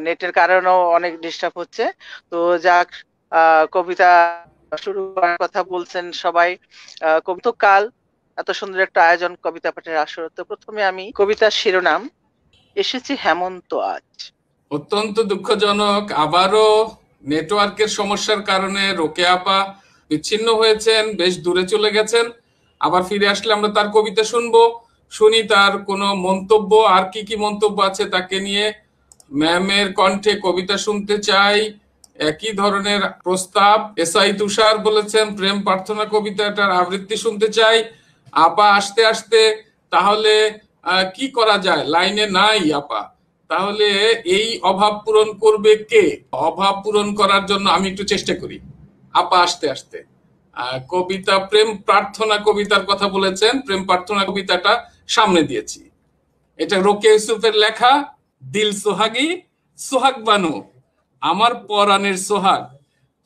নেটের কারণেও অনেক ডিস্টার্ব হচ্ছে। তো যাক, কবিতা শুরু করার কথা বলছেন সবাই। কাল এত সুন্দর একটা আয়োজন, কবিতা পাঠের আসর। তো প্রথমে আমি কবিতার শিরোনাম এসেছে হেমন্ত আজ। অত্যন্ত দুঃখজনক, আবারও নেটওয়ার্কের সমস্যার কারণে রোকেয়া আপা বিচ্ছিন্ন হয়েছেন, বেশ দূরে চলে গেছেন। আবার ফিরে আসলে আমরা তার কবিতা শুনবো, শুনি তার কোনো মন্তব্য, আর কি কি মন্তব্য আছে তাকে নিয়ে। ম্যামের কণ্ঠে কবিতা শুনতে চাই। একই ধরনের প্রস্তাব এসআই তুষার বলেছেন প্রেম প্রার্থনা কবিতাটার আবৃত্তি শুনতে চাই। আপা আসতে আসতে তাহলে কি করা যায়, লাইনে নাই আপা, তাহলে এই অভাব পূরণ করবে কে? অভাব পূরণ করার জন্য আমি একটু চেষ্টা করি। আপা আসতে আসতে কবিতা প্রেম প্রার্থনা কবিতার কথা বলেছেন, প্রেম প্রার্থনা কবিতাটা সামনে দিয়েছি। এটা রোকেয়া ইউসুফের লেখা। দিল সোহাগী, সোহাগ বানু, আমার পরাণের সোহাগ,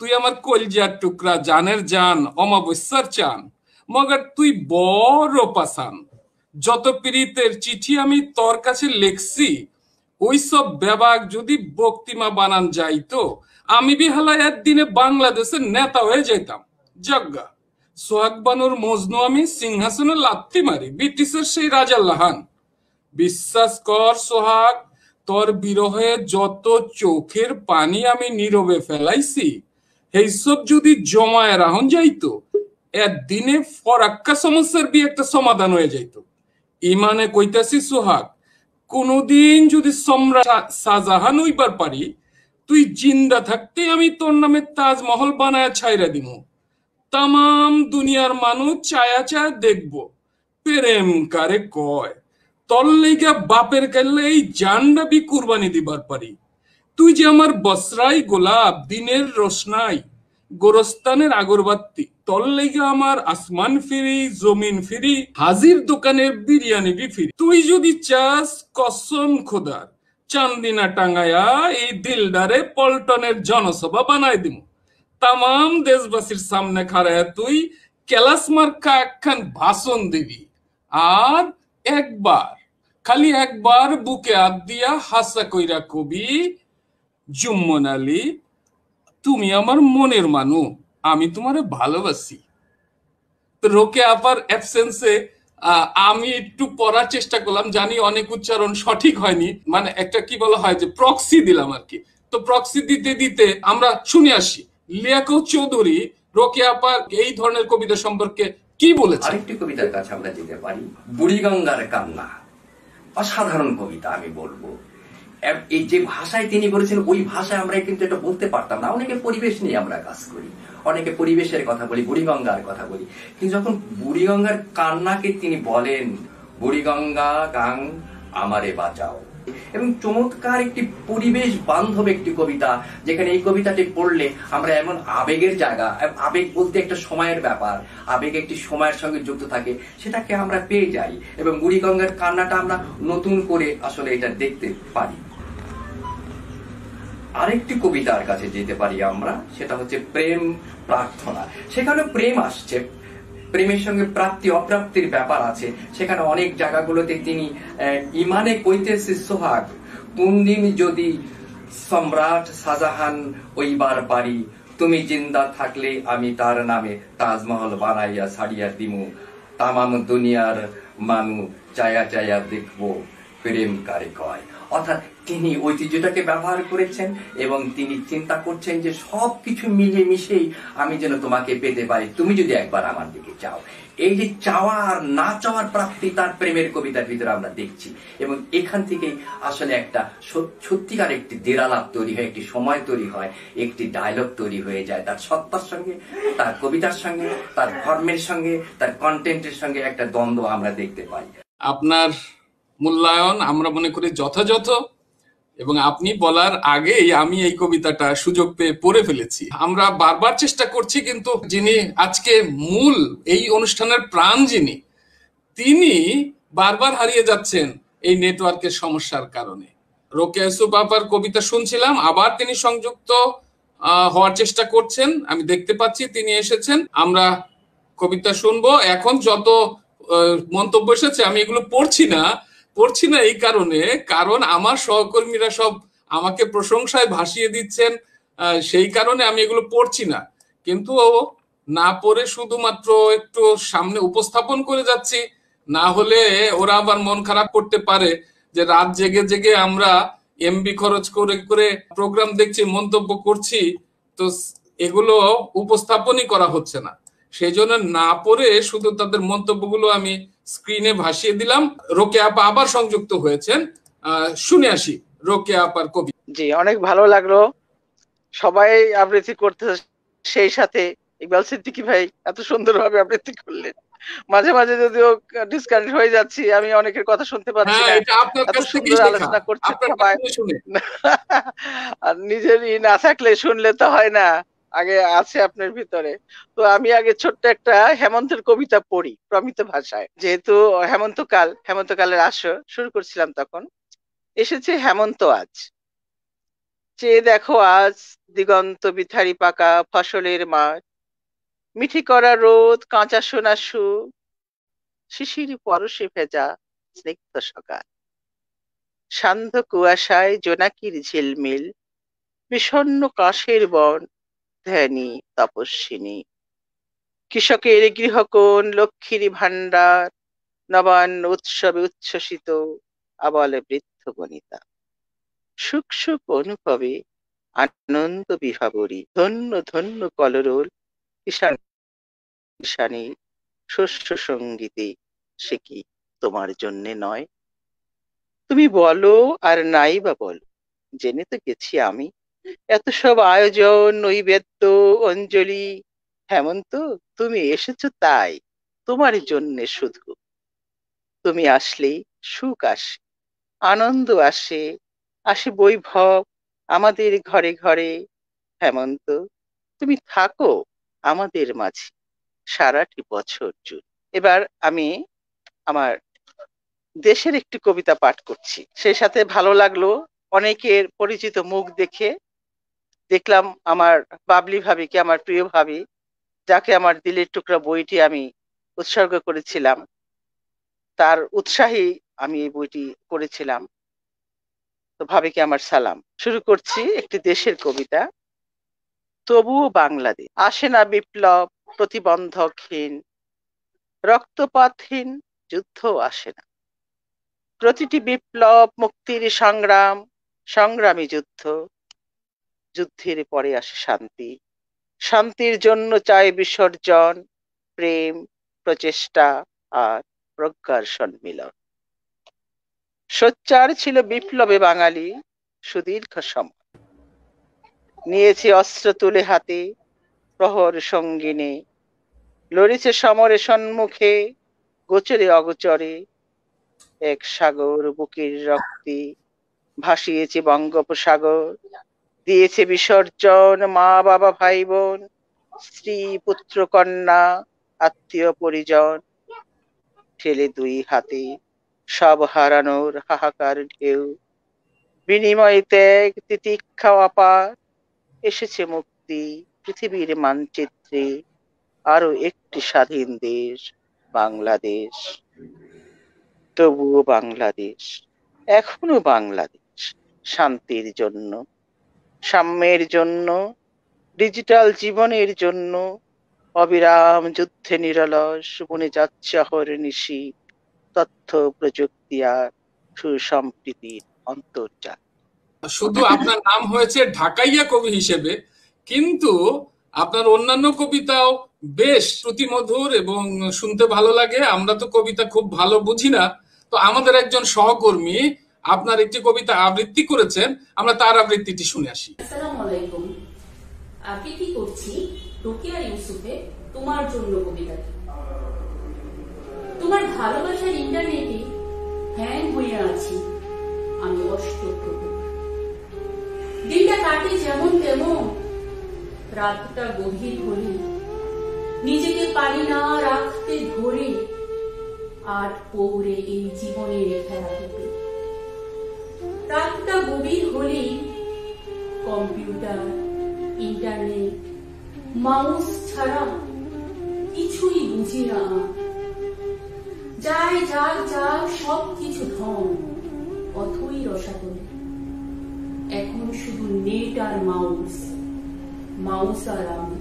তুই আমার কলজার টুকরা, জানের জান, অমাবস্যার চান, মগর তুই বড় পাসান। যত পীড়িতের চিঠি আমি তোর কাছে লেখছি, ওইসব বেবাক যদি বক্তিমা বানান যাইতো, আমি বিহালা একদিনে বাংলাদেশের নেতা হয়ে যেতাম। যজ্ঞা সোহাগ বানুর মজনু আমি, সিংহাসনে লাত্তি মারি, ব্রিটিশের সেই রাজা লাহান। বিশ্বাস কর সোহাগ, তোর বিরহে যত চোখের পানি আমি নীরবে ফেলাইছি, এইসব যদি জমায় রাহন যাইতো, একদিনে ফরাক্কা সমস্যার বি একটা সমাধান হয়ে যাইতো। ইমানে কইতাছি সোহাগ, কোনদিন যদি সম্রাট শাহজাহান হইবার পারি, তুই জিন্দা থাকতে আমি তোর নামে তাজমহল বানায় ছাইরা দিমু। তামাম দুনিয়ার মানুষ চায়া চায়া দেখবো প্রেম কারে কয়। তোর লেগা বাপের কালে এই জানটা বি কুরবানি দিবার পারি। তুই যে আমার বসরাই গোলাপ, দিনের রোশনাই, গোরস্তানের আগরবাতি, তোর লেগা আমার আসমান ফিরি, জমিন ফিরি, হাজির দোকানের বিরিয়ানি বি ফিরি। তুই যদি চাস কসম খোদার, চান্দিনা টাঙ্গায়া এই দিলদারে পল্টনের জনসভা বানাই দিমু। তামাম দেশবাসীর সামনে খাড়ায় তুই ক্যালাস মার্কা একখান ভাষণ দিবি, আর একবার, খালি একবার বুকে হাত দিয়া হাসা কইরা কবি, জুম্মন আলী, তুমি আমার মনের মানু, আমি তোমারে ভালোবাসি। তো রোকেয়া আপার অ্যাবসেন্সে আমি একটু পড়ার চেষ্টা করলাম, জানি অনেক উচ্চারণ সঠিক হয়নি, মানে একটা কি বলা হয় যে প্রক্সি দিলাম আর কি। তো প্রক্সি দিতে দিতে আমরা শুনে আসি লিয়াকত চৌধুরী রোকেয়া আপার এই ধরনের কবিতা সম্পর্কে কি বলেছে। আরেকটি কবিতার কাছে আমরা যেতে পারি, বুড়িগঙ্গার কান্না। অসাধারণ কবিতা আমি বলবো। এই যে ভাষায় তিনি বলেছেন, ওই ভাষায় আমরা কিন্তু এটা বলতে পারতাম না। অনেকে পরিবেশ নিয়ে আমরা কাজ করি, অনেকে পরিবেশের কথা বলি, বুড়িগঙ্গার কথা বলি, কিন্তু যখন বুড়িগঙ্গার কান্নাকে তিনি বলেন, বুড়িগঙ্গা গাং আমারে বাঁচাও, এবং চমৎকার একটি পরিবেশ বান্ধব একটি কবিতা, যেখানে এই কবিতাটি পড়লে আমরা এমন আবেগের জায়গা, আবেগ বলতে একটা সময়ের ব্যাপার, আবেগ একটি সময়ের সঙ্গে যুক্ত থাকে, সেটাকে আমরা পেয়ে যাই, এবং বুড়িগঙ্গার কান্নাটা আমরা নতুন করে আসলে এটা দেখতে পারি। আরেকটি কবিতার কাছে যেতে পারি আমরা, সেটা হচ্ছে প্রেম প্রার্থনা। সেখানে প্রেম আসছে, প্রেমের সঙ্গে প্রাপ্তি অপ্রাপ্তির ব্যাপার আছে। সেখানে অনেক জায়গাগুলোতে তিনি ইমানে কইতেছে সোহাগ, কোন দিন যদি সম্রাট শাহজাহান ওইবার পারি, তুমি জিন্দা থাকলে আমি তার নামে তাজমহল বানাইয়া ছাড়িয়া দিমু। তামাম দুনিয়ার মানু চায়া চায়া দেখবো প্রেম কারে কয়। অর্থাৎ তিনি ঐতিহ্যটাকে ব্যবহার করেছেন এবং তিনি চিন্তা করছেন যে সবকিছু মিলে মিশেই আমি যেন তোমাকে পেতে পারি, তুমি যদি একবার আমার দিকে চাও। এই যে চাওয়া আর না চাওয়ার প্রাপ্তি তার প্রেমের কবিতার ভিতরে আমরা দেখছি, এবং এখান থেকে আসলে একটা সত্যিকার একটি দেরালাপ তৈরি হয়, একটি সময় তৈরি হয়, একটি ডায়লগ তৈরি হয়ে যায়। তার সত্তার সঙ্গে, তার কবিতার সঙ্গে, তার ফর্মের সঙ্গে, তার কন্টেন্টের সঙ্গে একটা দ্বন্দ্ব আমরা দেখতে পাই। আপনার মূল্যায়ন আমরা মনে করি যথাযথ, এবং আপনি বলার আগেই আমি এই কবিতাটা সুযোগ পেয়ে পড়ে ফেলেছি। আমরা বারবার চেষ্টা করছি, কিন্তু যিনি আজকে মূল এই অনুষ্ঠানের প্রাণ, তিনি বারবার হারিয়ে যাচ্ছেন এই নেটওয়ার্কের সমস্যার কারণে। রোকেয়া ইউসুফ আপার কবিতা শুনছিলাম, আবার তিনি সংযুক্ত হওয়ার চেষ্টা করছেন, আমি দেখতে পাচ্ছি তিনি এসেছেন। আমরা কবিতা শুনবো। এখন যত মন্তব্য এসেছে আমি এগুলো পড়ছি না এই কারণে, কারণ আমার সহকর্মীরা সব আমাকে প্রশংসায় ভাসিয়ে দিচ্ছেন, সেই কারণে আমি এগুলো পড়ছি না। কিন্তু না পড়ে শুধুমাত্র একটু সামনে উপস্থাপন করে যাচ্ছি, না হলে ওরা আবার মন খারাপ করতে পারে যে রাত জেগে জেগে আমরা এমবি খরচ করে করে প্রোগ্রাম দেখছি, মন্তব্য করছি, তো এগুলো উপস্থাপনই করা হচ্ছে না। সেই জন্য না পড়ে শুধু তাদের মন্তব্যগুলো আমি স্ক্রিনে ভাসিয়ে দিলাম। রোকেয়া আপা আবার সংযুক্ত হয়েছেন, শুনে আসি রোকেয়া আপার কবি। জি, অনেক ভালো লাগলো, সবাই আবৃত্তি করতে, সেই সাথে ইকবাল সিদ্দিকী ভাই এত সুন্দরভাবে আবৃত্তি করলেন। মাঝে মাঝে যদিও ডিসকানেক্ট হয়ে যাচ্ছি, আমি অনেকের কথা শুনতে পাচ্ছি না, এত সুন্দর আলোচনা করছে সবাই। আর নিজের না থাকলে শুনলে তো হয় না, আগে আছে আপনার ভিতরে। তো আমি আগে ছোট্ট একটা হেমন্তের কবিতা পড়ি প্রমিত ভাষায়, যেহেতু হেমন্তকালের আসর শুরু করছিলাম, তখন এসেছে হেমন্ত আজ। চেয়ে দেখো আজ দিগন্ত বিথারি পাকা ফসলের মাঠ, মিঠি করা রোদ, কাঁচা সোনা সুখ, শিশির পরশে ভেজা স্নিগ্ধ সকাল, সান্ধ্য কুয়াশায় জোনাকির ঝিলমিল, বিষণ্ণ কাশের বন, ধ্যানী তপস্বিনী, কৃষকের গৃহকোণ, লক্ষ্মীর ভান্ডার, নবান উৎসবে উচ্ছ্বসিত আবলে বৃদ্ধ বনিতা, সুখ সুখ অনুভবে আনন্দ বিভাবরী, ধন্য ধন্য কলরোল কিষানী শস্য সঙ্গীতে, সে কি তোমার জন্যে নয়? তুমি বলো আর নাই বা বলো, জেনে তো গেছি আমি, এত সব আয়োজন, নৈবেদ্য, অঞ্জলি, হেমন্ত তুমি এসেছো তাই, তোমার জন্যে শুধু। তুমি আসলেই সুখ আসে, আনন্দ আসে, আসে বৈভব আমাদের ঘরে ঘরে। হেমন্ত তুমি থাকো আমাদের মাঝে সারাটি বছর জুড়ে। এবার আমি আমার দেশের একটি কবিতা পাঠ করছি। সেই সাথে ভালো লাগলো অনেকের পরিচিত মুখ দেখে। দেখলাম আমার বাবলি ভাবিকে, আমার প্রিয় ভাবি, যাকে আমার দিলের টুকরা বইটি আমি উৎসর্গ করেছিলাম, তার উৎসাহী আমি এই বইটি করেছিলাম। তো ভাবিকে আমার সালাম। শুরু করছি একটি দেশের কবিতা। তবুও বাংলাদেশ আসে না বিপ্লব প্রতিবন্ধকহীন, রক্তপাতহীন যুদ্ধ আসে না। প্রতিটি বিপ্লব মুক্তির সংগ্রাম, সংগ্রামী যুদ্ধ, যুদ্ধের পরে আসে শান্তি, শান্তির জন্য চাই বিসর্জন, প্রেম, প্রচেষ্টা আর প্রজ্ঞার সম্মিলন। সোচ্চার ছিল বিপ্লবে বাঙালি সুদীর্ঘ সময়, নিয়েছে অস্ত্র তুলে হাতে প্রহর সঙ্গিনী, লড়েছে সমরে সম্মুখে গোচরে অগোচরে, এক সাগর বুকের রক্তে ভাসিয়েছে বঙ্গোপসাগর, দিয়েছে বিসর্জন মা বাবা ভাই বোন, স্ত্রী পুত্র কন্যা আত্মীয় পরিজন, ঠেলে দুই হাতে সব হারানোর হাহাকার ঢেউ, বিনিময় ত্যাগ তিতিক্ষা অপার, এসেছে মুক্তি পৃথিবীর মানচিত্রে, আরো একটি স্বাধীন দেশ বাংলাদেশ। তবুও বাংলাদেশ, এখনো বাংলাদেশ, শান্তির জন্য, সাম্যের জন্য, ডিজিটাল জীবনের জন্য, অবিরাম যুদ্ধে নিরলস বনে যাচ্ছে অহর্নিশি, তথ্য প্রযুক্তি আর সুসম্প্রীতির অন্তর্জাল। শুধু আপনার নাম হয়েছে ঢাকাইয়া কবি হিসেবে, কিন্তু আপনার অন্যান্য কবিতাও বেশ শ্রুতিমধুর এবং শুনতে ভালো লাগে। আমরা তো কবিতা খুব ভালো বুঝি না, তো আমাদের একজন সহকর্মী আপনার একটি কবিতা আবৃত্তি করেছেন, আমরা তার আবৃত্তিটি শুনে আসি। আসসালামু আলাইকুম। আবৃত্তি করছি রোকেয়া ইউসুফের তোমার জন্য কবিতা। তোমার ভালোবাসার ইন্টারনেটে হ্যাং হয়ে আছি আমি অষ্টপ্রহর, দিনটা কাটে যেমন তেমন, রাতটা গভীর হলে নিজেকে পারি না রাখতে ধরে, আট পৌরে এই জীবনের খেলা থেকে। রাতটা গভীর হলেই কম্পিউটার, ইন্টারনেট, মাউস ছাড়া কিছুই বুঝি না। যায় যাক যাক সবকিছু ধন, অথই রসাতলে। এখন শুধু নেট আর মাউস, মাউস আর আমি।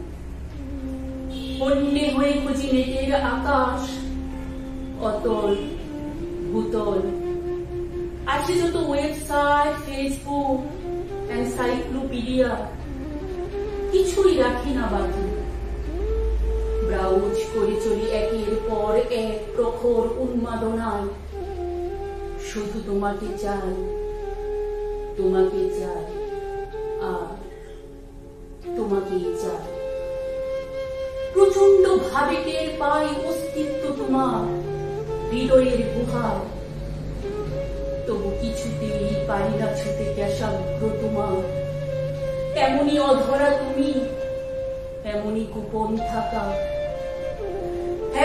হন্যে হয়ে খুঁজি নেটের আকাশ, অতল ভূতল। আছে যত ওয়েবসাইট, ফেসবুক, এনসাইক্লোপিডিয়া, কিছুই রাখি না বাকি। ব্রাউজ করে চলি একের পর এক প্রখর উন্মাদনায়। শুধু তোমাকে চাই, তোমাকে চাই, আর তোমাকেই চাই। প্রচন্ড ভাবে টের পাই অস্তিত্ব তোমার হৃদয়ের গুহায়। তবু কিছুতেই পারি না ছুতে ক্যাশাগ্র তোমার। এমনই অধরা তুমি, এমনই গোপন থাকা।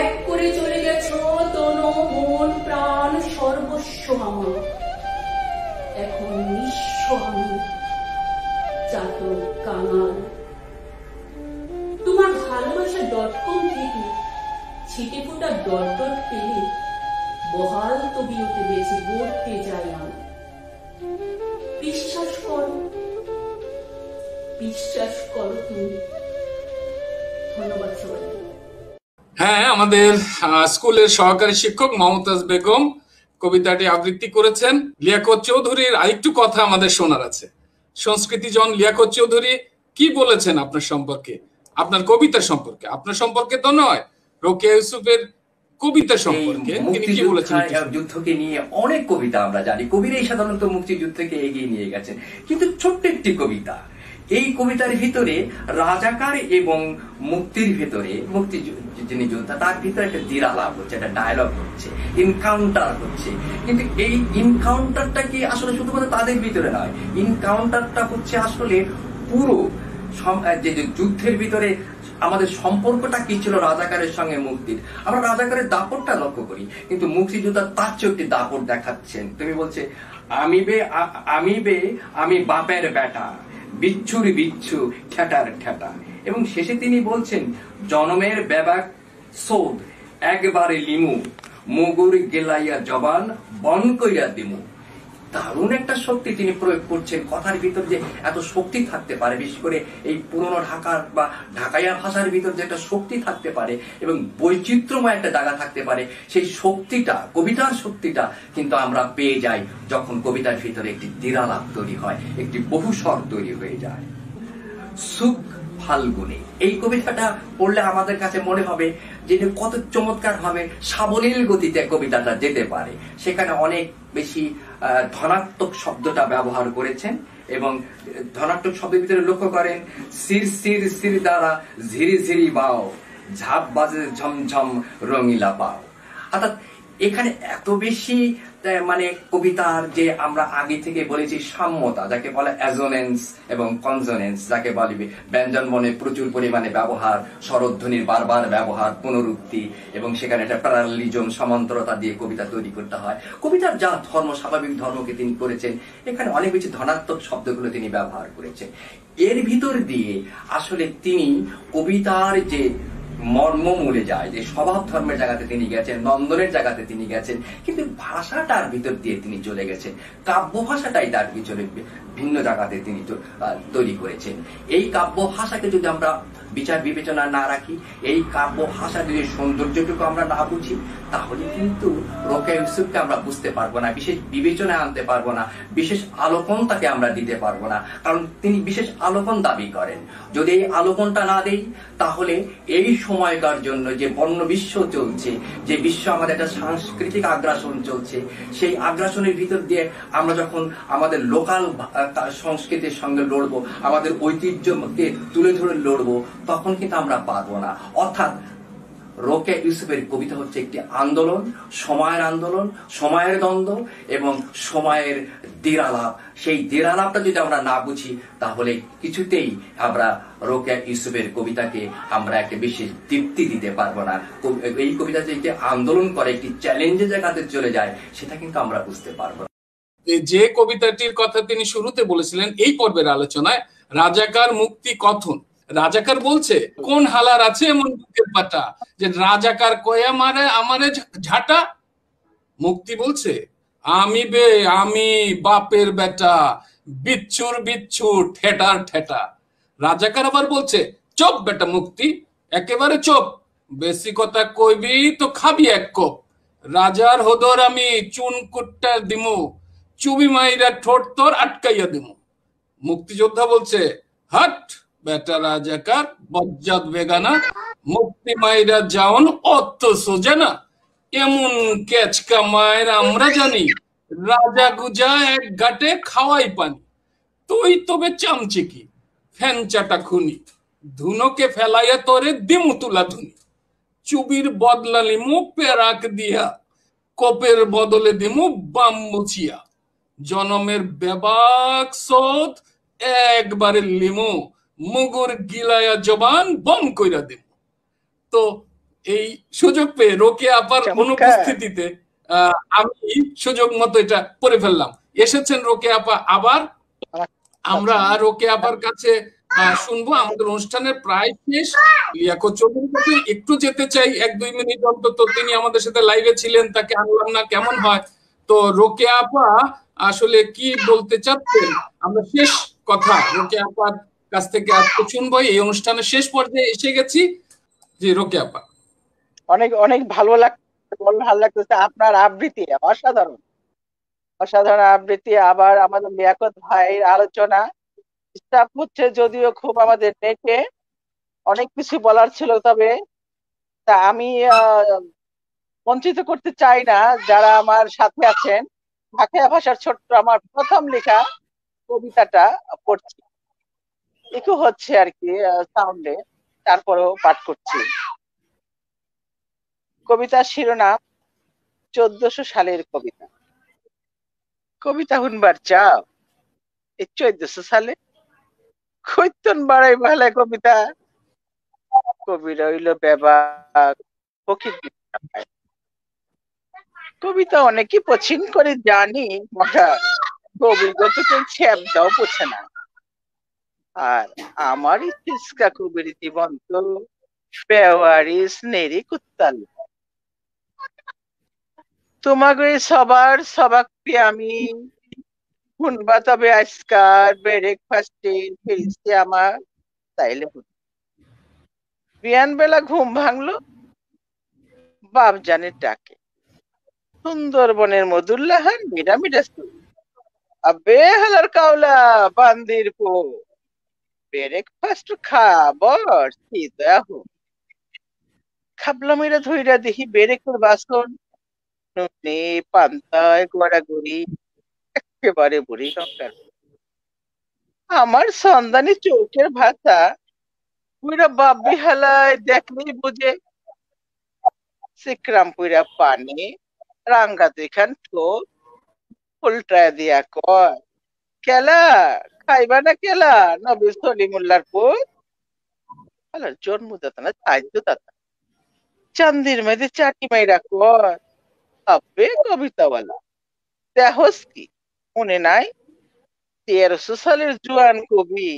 এক করে চলে গেছো তন মন প্রাণ সর্বস্ব আমার। এখন নিঃস্ব আমি, চাতক কাঙাল। তোমার ভালোবাসা .com থেকে ছিটে ফোটা ডট ডট পেলে বহাল তবিয়তে বেঁচে গড়তে যাই আমি। বিশ্বাস করো, বিশ্বাস করো তুমি। ধন্যবাদ সবাই। হ্যাঁ, আমাদের স্কুলের সহকারী শিক্ষক মমতাজ বেগম কবিতাটি আবৃত্তি করেছেন। লিয়াকত চৌধুরীর আরেকটু কথা আমাদের শোনার আছে। সংস্কৃতিজন লিয়াকত চৌধুরী কি বলেছেন আপনার সম্পর্কে, আপনার কবিতা সম্পর্কে? আপনার সম্পর্কে তো নয়, রোকেয়া ইউসুফের কবিতা সম্পর্কে তিনি কি বলেছেন? যুদ্ধকে নিয়ে অনেক কবিতা আমরা জানি, কবিরাই সাধারণত মুক্তিযুদ্ধকে এগিয়ে নিয়ে গেছেন, কিন্তু ছোট্ট একটি কবিতা, এই কবিতার ভিতরে রাজাকার এবং মুক্তির ভিতরে, মুক্তি যিনি যোদ্ধা তার ভিতরে একটা দিরালাপ হচ্ছে, একটা ডায়লগ হচ্ছে, ইনকাউন্টার হচ্ছে। কিন্তু এই ইনকাউন্টারটা কি আসলে শুধুমাত্র তাদের ভিতরে নয়, ইনকাউন্টারটা হচ্ছে আসলে পুরো যে যুদ্ধের ভিতরে আমাদের সম্পর্কটা কি ছিল রাজাকারের সঙ্গে মুক্তির। আমরা রাজাকারের দাপটটা লক্ষ্য করি, কিন্তু মুক্তিযোদ্ধা তার চেয়ে একটি দাপট দেখাচ্ছেন। তুমি বলছে আমি বাপের বেটা, বিচ্ছুর বিচ্ছু, ঠেটার ঠেটা। এবং শেষে তিনি বলছেন জনমের বেবাক সৌদ একবারে লিমু, মুগুর গেলাইয়া জবান বন কইরা দিমু। দারুণ একটা শক্তি তিনি প্রয়োগ করছেন। কথার ভিতর যে এত শক্তি থাকতে পারে, বিশেষ করে এই পুরনো ঢাকার বা ঢাকাইয়া ভাষার ভিতর যে একটা শক্তি থাকতে পারে এবং বৈচিত্র্যময় একটা জায়গা থাকতে পারে, সেই শক্তিটা, কবিতার শক্তিটা কিন্তু আমরা পেয়ে যাই যখন কবিতার ভিতরে একটি দিরালাপ তৈরি হয়, একটি বহুস্বর তৈরি হয়ে যায়। সুখ ফাল্গুনে, এই কবিতাটা পড়লে আমাদের কাছে মনে হবে যে কত চমৎকার ভাবে সাবলীল গতিতে কবিতাটা যেতে পারে। সেখানে অনেক বেশি ধনাত্মক শব্দটা ব্যবহার করেছেন এবং ধনাত্মক শব্দের ভিতরে লক্ষ্য করেন সির সির সির দ্বারা ঝিরি ঝিরি বাও, ঝাপ বাজে ঝমঝম রঙিলা পাও। অর্থাৎ এখানে এত বেশি মানে কবিতার যে আমরা আগে থেকে বলেছি সাম্যতা, যাকে বলে অ্যাজোনেন্স এবং কনজোনেন্স, যাকে বলে ব্যঞ্জন বনে প্রচুর পরিমাণে ব্যবহার, স্বরধ্বনির বারবার ব্যবহার, পুনরুক্তি, এবং সেখানে একটা প্যারালিজম, সমান্তরতা দিয়ে কবিতা তৈরি করতে হয়। কবিতার যা ধর্ম, স্বাভাবিক ধর্মকে তিনি করেছেন, এখানে অনেক বেশি ধনাত্মক শব্দগুলো তিনি ব্যবহার করেছেন। এর ভিতর দিয়ে আসলে তিনি কবিতার যে মর্ম মূলে যায়, যে স্বভাব ধর্মের জায়গাতে তিনি গেছেন, নন্দনের জায়গাতে তিনি গেছেন, কিন্তু ভাষাটার ভিতর দিয়ে তিনি চলে গেছেন, কাব্য ভাষাটাই তার পিছনে ভিন্ন জায়গাতে তিনি তৈরি করেছেন। এই কাব্য ভাষাকে যদি আমরা বিচার বিবেচনা না রাখি, এই কাব্য ভাষা যদি সৌন্দর্যটুকু আমরা না বুঝি, তাহলে কিন্তু রোকেয়া ইউসুফকে আমরা বুঝতে পারবো না, বিশেষ বিবেচনায় আনতে পারবো না, বিশেষ আলোকন তাকে আমরা দিতে পারবো না, কারণ তিনি বিশেষ আলোকন দাবি করেন। যদি এই আলোকনটা না দেই, তাহলে এই সময়কার জন্য যে বর্ণ বিশ্ব চলছে, যে বিশ্ব আমাদের একটা সাংস্কৃতিক আগ্রাসন চলছে, সেই আগ্রাসনের ভিতর দিয়ে আমরা যখন আমাদের লোকাল সংস্কৃতির সঙ্গে লড়বো, আমাদের ঐতিহ্যকে তুলে ধরে লড়বো, তখন কিন্তু আমরা পারবো না। অর্থাৎ রোকেয়া ইউসুফের কবিতা হচ্ছে একটি আন্দোলন, সময়ের আন্দোলন, সময়ের দ্বন্দ্ব এবং সময়ের দিরালাপ। সেই দিরালাপটা যদি আমরা না বুঝি, তাহলে কিছুতেই আমরা রোকেয়া ইউসুফের কবিতাকে আমরা একটা বিশেষ দীপ্তি দিতে পারবো না। এই কবিতা যে একটি আন্দোলন করে, একটি চ্যালেঞ্জের জায়গাতে চলে যায়, সেটা কিন্তু আমরা বুঝতে পারবো না। যে কবিতাটির কথা তিনি শুরুতে বলেছিলেন এই পর্বের আলোচনায়, রাজাকার মুক্তি কথন, রাজাকার বলছে কোন হালার আছে এমন বুকের পাটা, যে রাজাকার কয়া মারে আমারে ঝাঁটা। মুক্তি বলছে আমি বাপের বেটা, বিচ্ছুর বিচ্ছু, ঠেটার ঠেটা। রাজাকার আবার বলছে চুপ বেটা মুক্তি, একেবারে চুপ, বেশি কথা কইবি তো খাবি এক কোপ। রাজার হদর আমি চুন কুট্টা দিমু, চুবি মাইরা ঠোঁট তোর আটকাইয়া দিব। মুক্তিযোদ্ধা বলছে, হাট বেটা রাজাকার বজ্জাত বেগানা, মুক্তি মাইরা যাওন অত সোজা না, এমন কেচকা মায়ের আমরা জানি, রাজা গুজা এক ঘাটে খাওয়াই পানি। তুই তবে চামচিকি ফ্যান চাটা খুনি, ধুনোকে ফেলাইয়া তোরে দিমু তুলা ধুনি। চুবির বদলা লিমু পেরাক দিয়া, কোপের বদলে দিমু বাম মুছিয়া। জনমের বেবাক সোদ একবারে লিমু, মুগুর গিলায়া জবান বন কইরা দিমু। তো এই সুযোগ পেয়ে রোকেয়া আপার অনুপস্থিতিতে আমি সুযোগ মতো এটা পড়ে ফেললাম। এসেছেন রোকেয়া আপা আবার, আমরা রোকেয়া আপার কাছে শুনবো। আমাদের অনুষ্ঠানের প্রায় শেষ। লিয়াকত চৌধুরীর কাছে একটু যেতে চাই, 1-2 মিনিট অন্তত। তিনি আমাদের সাথে লাইভে ছিলেন, তাকে আনলাম না, কেমন হয়? তো রোকেয়া আপা আসলে কি বলতে চাচ্ছেন, আমরা শেষ কথা রোকেয়া আপার কাছ থেকে আজকে শুনবো। এই অনুষ্ঠানের শেষ পর্যায়ে এসে গেছি। জি রোকেয়া আপা। অনেক অনেক ভালো লাগতেছে আপনার আবৃত্তি, অসাধারণ অসাধারণ আবৃত্তি। আবার আমাদের লিয়াকত ভাইয়ের আলোচনা ডিস্টার্ব হচ্ছে যদিও খুব, আমাদের নেটে অনেক কিছু বলার ছিল, তবে তা আমি বঞ্চিত করতে চাই না যারা আমার সাথে আছেন। ঢাকাইয়া ভাষার ছোট্ট আমার প্রথম লেখা কবিতাটা পড়ছি, একটু হচ্ছে আর কি সাউন্ডে, তারপরেও পাঠ করছি। কবিতার শিরোনাম 1400 সালের কবিতা। কবিতা শুনবার চাও এই 1400 সালে? কৈতন বাড়াই ভালে কবিতা, কবি রইল বেবাক ফকির। কবিতা অনেকে পছন্দ করে জানি, মজা কবিগত কেউ ছ্যাপটাও পোছে না। আর আমার ইচ্ছা কবির জীবন তো বেওয়ারি স্নেরি কুত্তাল। তোমাকে সবার সবাক আমি শুনবা, তবে আজকার ব্রেকফাস্টে ফিরছে আমার তাইলে। বিয়ান বেলা ঘুম ভাঙলো বাপ জানের ডাকে, সুন্দরবনের মধুল্লাহান মিডা মিডা আবে হালার কাউলা বান্দির পো, ব্রেকফাস্ট খাবার খাবলা মেয়েরা ধইরা দেখি বেরেকের বাসন, নুনে পান্তায় গড়াগড়ি, একেবারে বুড়ি সংসার। আমার সন্ধানী চৌকের ভাষা পুরা বাপ বিহালায় দেখলেই বুঝে, সিকরাম পুরা পানি রাঙ্গা দেখান ঠোক উল্টায় দিয়া কয়, কেলা খাইবা না কেলা নবী সলিমুল্লাহর পুত? জন্মদাতা না চাইদাতা। চান্দির মেয়েদের চাটি মাইরা কয়, আব্বে কবিতাওয়ালা দেহস কি মনে নাই? 1300 সালের জুয়ান কবি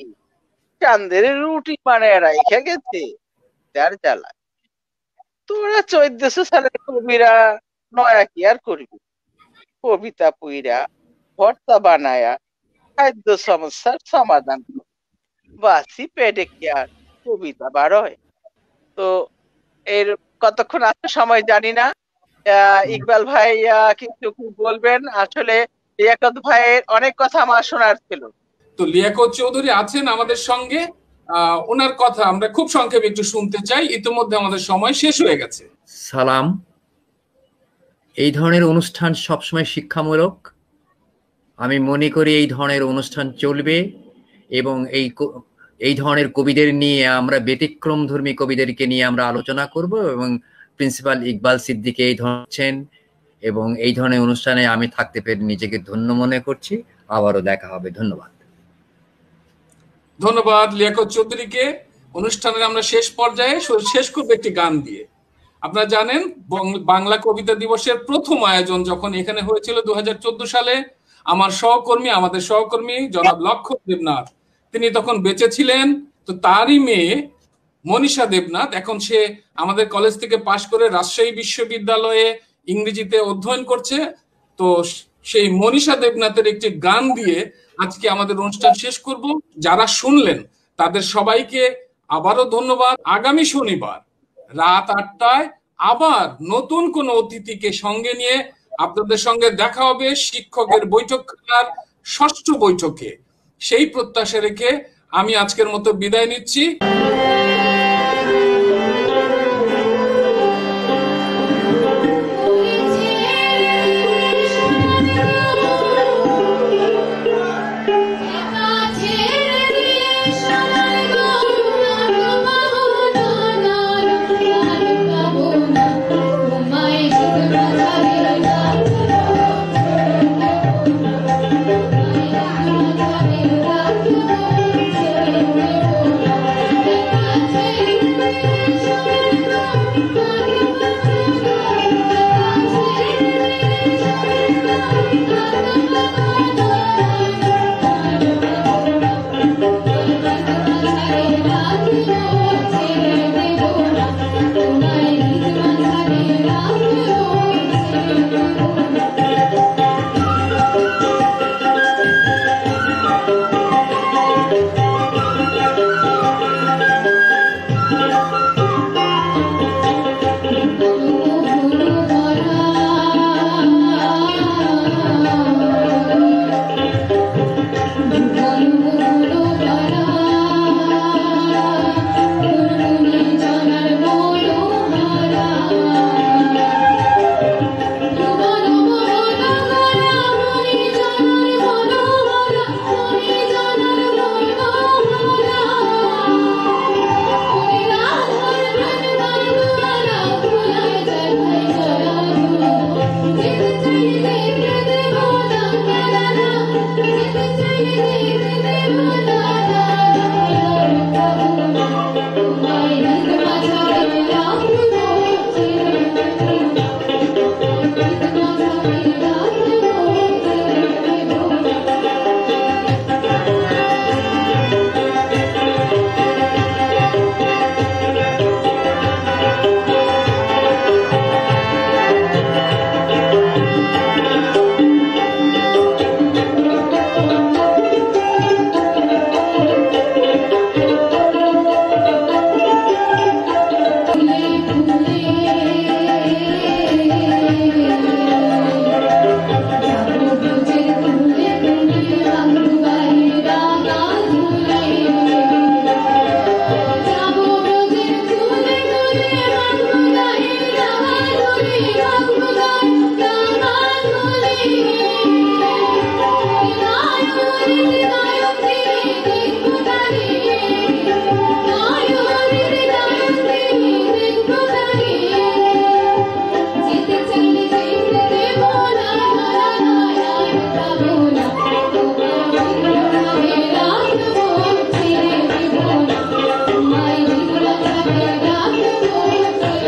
চান্দের রুটি বানায় রাইখা গেছে তার জ্বালা। তোরা 1400 সালের কবিরা নয়া কি আর করবি? কবিতা পুইরা ভর্তা বানায়া খাদ্য সমস্যার সমাধান, বাসি পেটে কি আর কবিতা বার হয়? তো এর কতক্ষণ আছে সময় জানি না। ইকবাল ভাই কিছু বলবেন? আসলে লিয়াকত ভাইয়ের অনেক কথা আমার শোনার ছিল। তো লিয়াকত চৌধুরী আছেন আমাদের সঙ্গে, ওনার কথা আমরা খুব সংক্ষেপে একটু শুনতে চাই, ইতিমধ্যে আমাদের সময় শেষ হয়ে গেছে। সালাম। এই ধরনের অনুষ্ঠান সবসময় শিক্ষামূলক। আমি মনে করি এই ধরনের অনুষ্ঠান চলবে এবং এই ধরনের কবিদের নিয়ে আমরা ব্যতিক্রমধর্মী কবিদেরকে নিয়ে আমরা আলোচনা করব এবং প্রিন্সিপাল ইকবাল সিদ্দিকী এই ধরছেন এবং এই ধরনের অনুষ্ঠানে আমি থাকতে পেরে নিজেকে ধন্য মনে করছি। আবারও দেখা হবে। ধন্যবাদ। ধন্যবাদ লিয়াকত চৌধুরীকে। অনুষ্ঠানের আমরা শেষ পর্যায়ে শেষ করবো একটি গান দিয়ে। আপনারা জানেন বাংলা কবিতা দিবসের প্রথম আয়োজন যখন এখানে হয়েছিল 2014 সালে, আমাদের সহকর্মী জনাব লক্ষণ দেবনাথ তিনি তখন বেঁচে ছিলেন। তো তারই মেয়ে মনীষা দেবনাথ, এখন সে আমাদের কলেজ থেকে পাশ করে রাজশাহী বিশ্ববিদ্যালয়ে ইংরেজিতে অধ্যয়ন করছে। তো সেই মনীষা দেবনাথের একটি গান দিয়ে আজকে আমাদের অনুষ্ঠান শেষ করব। যারা শুনলেন তাদের সবাইকে আবারও ধন্যবাদ। আগামী শনিবার রাত 8টায় আবার নতুন কোন অতিথিকে সঙ্গে নিয়ে আপনাদের সঙ্গে দেখা হবে শিক্ষকের বৈঠকখানার 6ষ্ঠ বৈঠকে। সেই প্রত্যাশা রেখে আমি আজকের মতো বিদায় নিচ্ছি।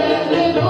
Oh,